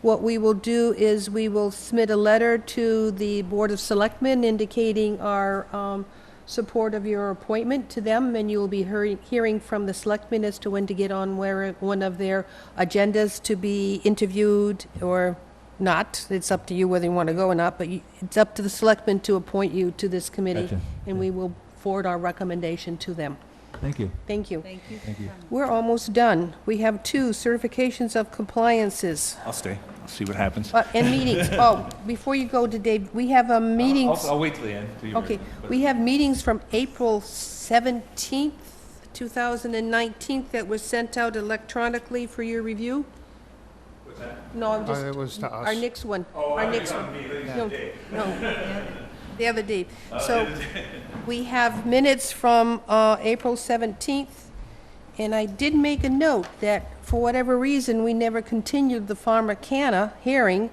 What we will do is we will submit a letter to the Board of Selectmen indicating our support of your appointment to them, and you will be hearing from the selectmen as to when to get on one of their agendas to be interviewed or not. It's up to you whether you want to go or not, but it's up to the selectmen to appoint you to this committee, Gotcha. and we will forward our recommendation to them. Thank you. Thank you. Thank you. Thank you. We're almost done. We have 2 certifications of compliances I'll stay. I'll see what happens. and meetings. Oh, before you go to Dave, we have meetings. I'll wait till the end. till you're Okay, ready, but- we have meetings from April 17th, 2019 that was sent out electronically for your review. What's that? No, I'm just, It was to our us. next one. Oh, Our I next think one. on me, No, Dave. no, the other day. So we have minutes from April 17th, and I did make a note that for whatever reason, we never continued the Pharmacana hearing.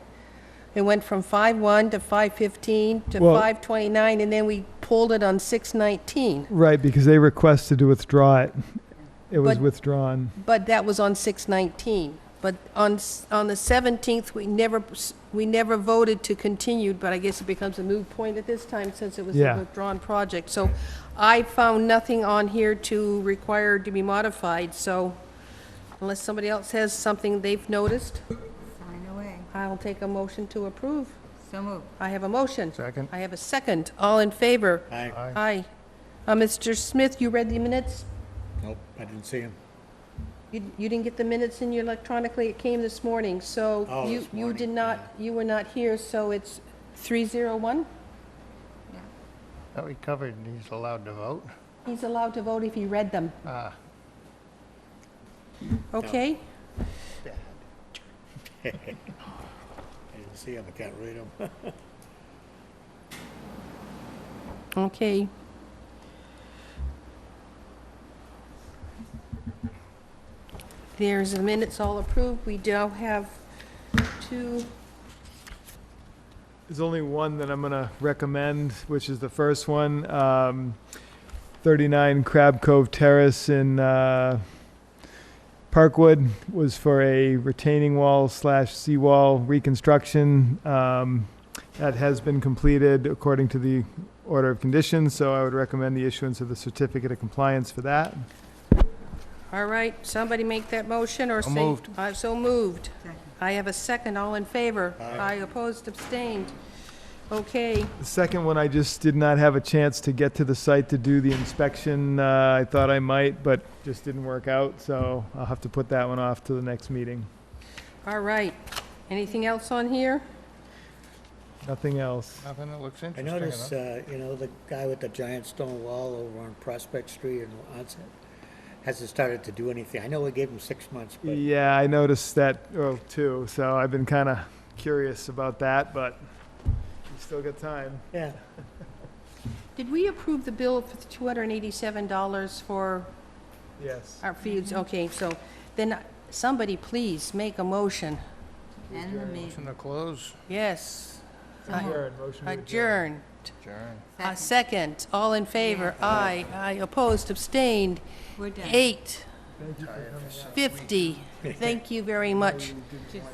It went from 5:1 to 5:15 to Well- 5:29, and then we pulled it on 6:19. Right, because they requested to withdraw it. It was But- withdrawn. But that was on 6:19. But on the 17th, we never voted to continue, but I guess it becomes a moot point at this time since it was a Yeah. withdrawn project. So I found nothing on here to require to be modified, so unless somebody else has something they've noticed, Sign away. I'll take a motion to approve. So moved. I have a motion. Second. I have a second. All in favor? Aye. Aye. Mr. Smith, you read the minutes? Nope, I didn't see him. You didn't get the minutes in you electronically, it came this morning, so Oh, you this did morning, not, you were not here, so it's 301? That we covered, he's allowed to vote. He's allowed to vote if he read them, Ah. okay? I didn't see him, I can't read him. Okay. There's the minutes all approved, we now have 2, There's only one that I'm going to recommend, which is the first one, 39 Crab Cove Terrace in Parkwood, was for a retaining wall / seawall reconstruction. That has been completed according to the order of conditions, so I would recommend the issuance of the certificate of compliance for that. all right, somebody make that motion or So say. moved. So moved. I have a second, all in favor? Aye. Opposed, abstained. Okay, The second one, I just did not have a chance to get to the site to do the inspection. I thought I might, but just didn't work out, so I'll have to put that one off to the next meeting. all right. Anything else on here? Nothing else. Nothing that looks I interesting noticed, enough. the guy with the giant stone wall over on Prospect Street in Onset hasn't started to do anything. I know we gave him 6 months, but Yeah, I noticed that, too, so I've been kind of curious about that, but we still got time. yeah. Did we approve the bill for the $287 for Yes. our fees? Okay, so then somebody please make a motion. And the meeting. Motion to close. Yes. Adjourn, motion to Adjourned. Adjourn. Second, all in favor? Aye. Aye. Opposed, abstained. We're done. 8:50. Thank you very much. Just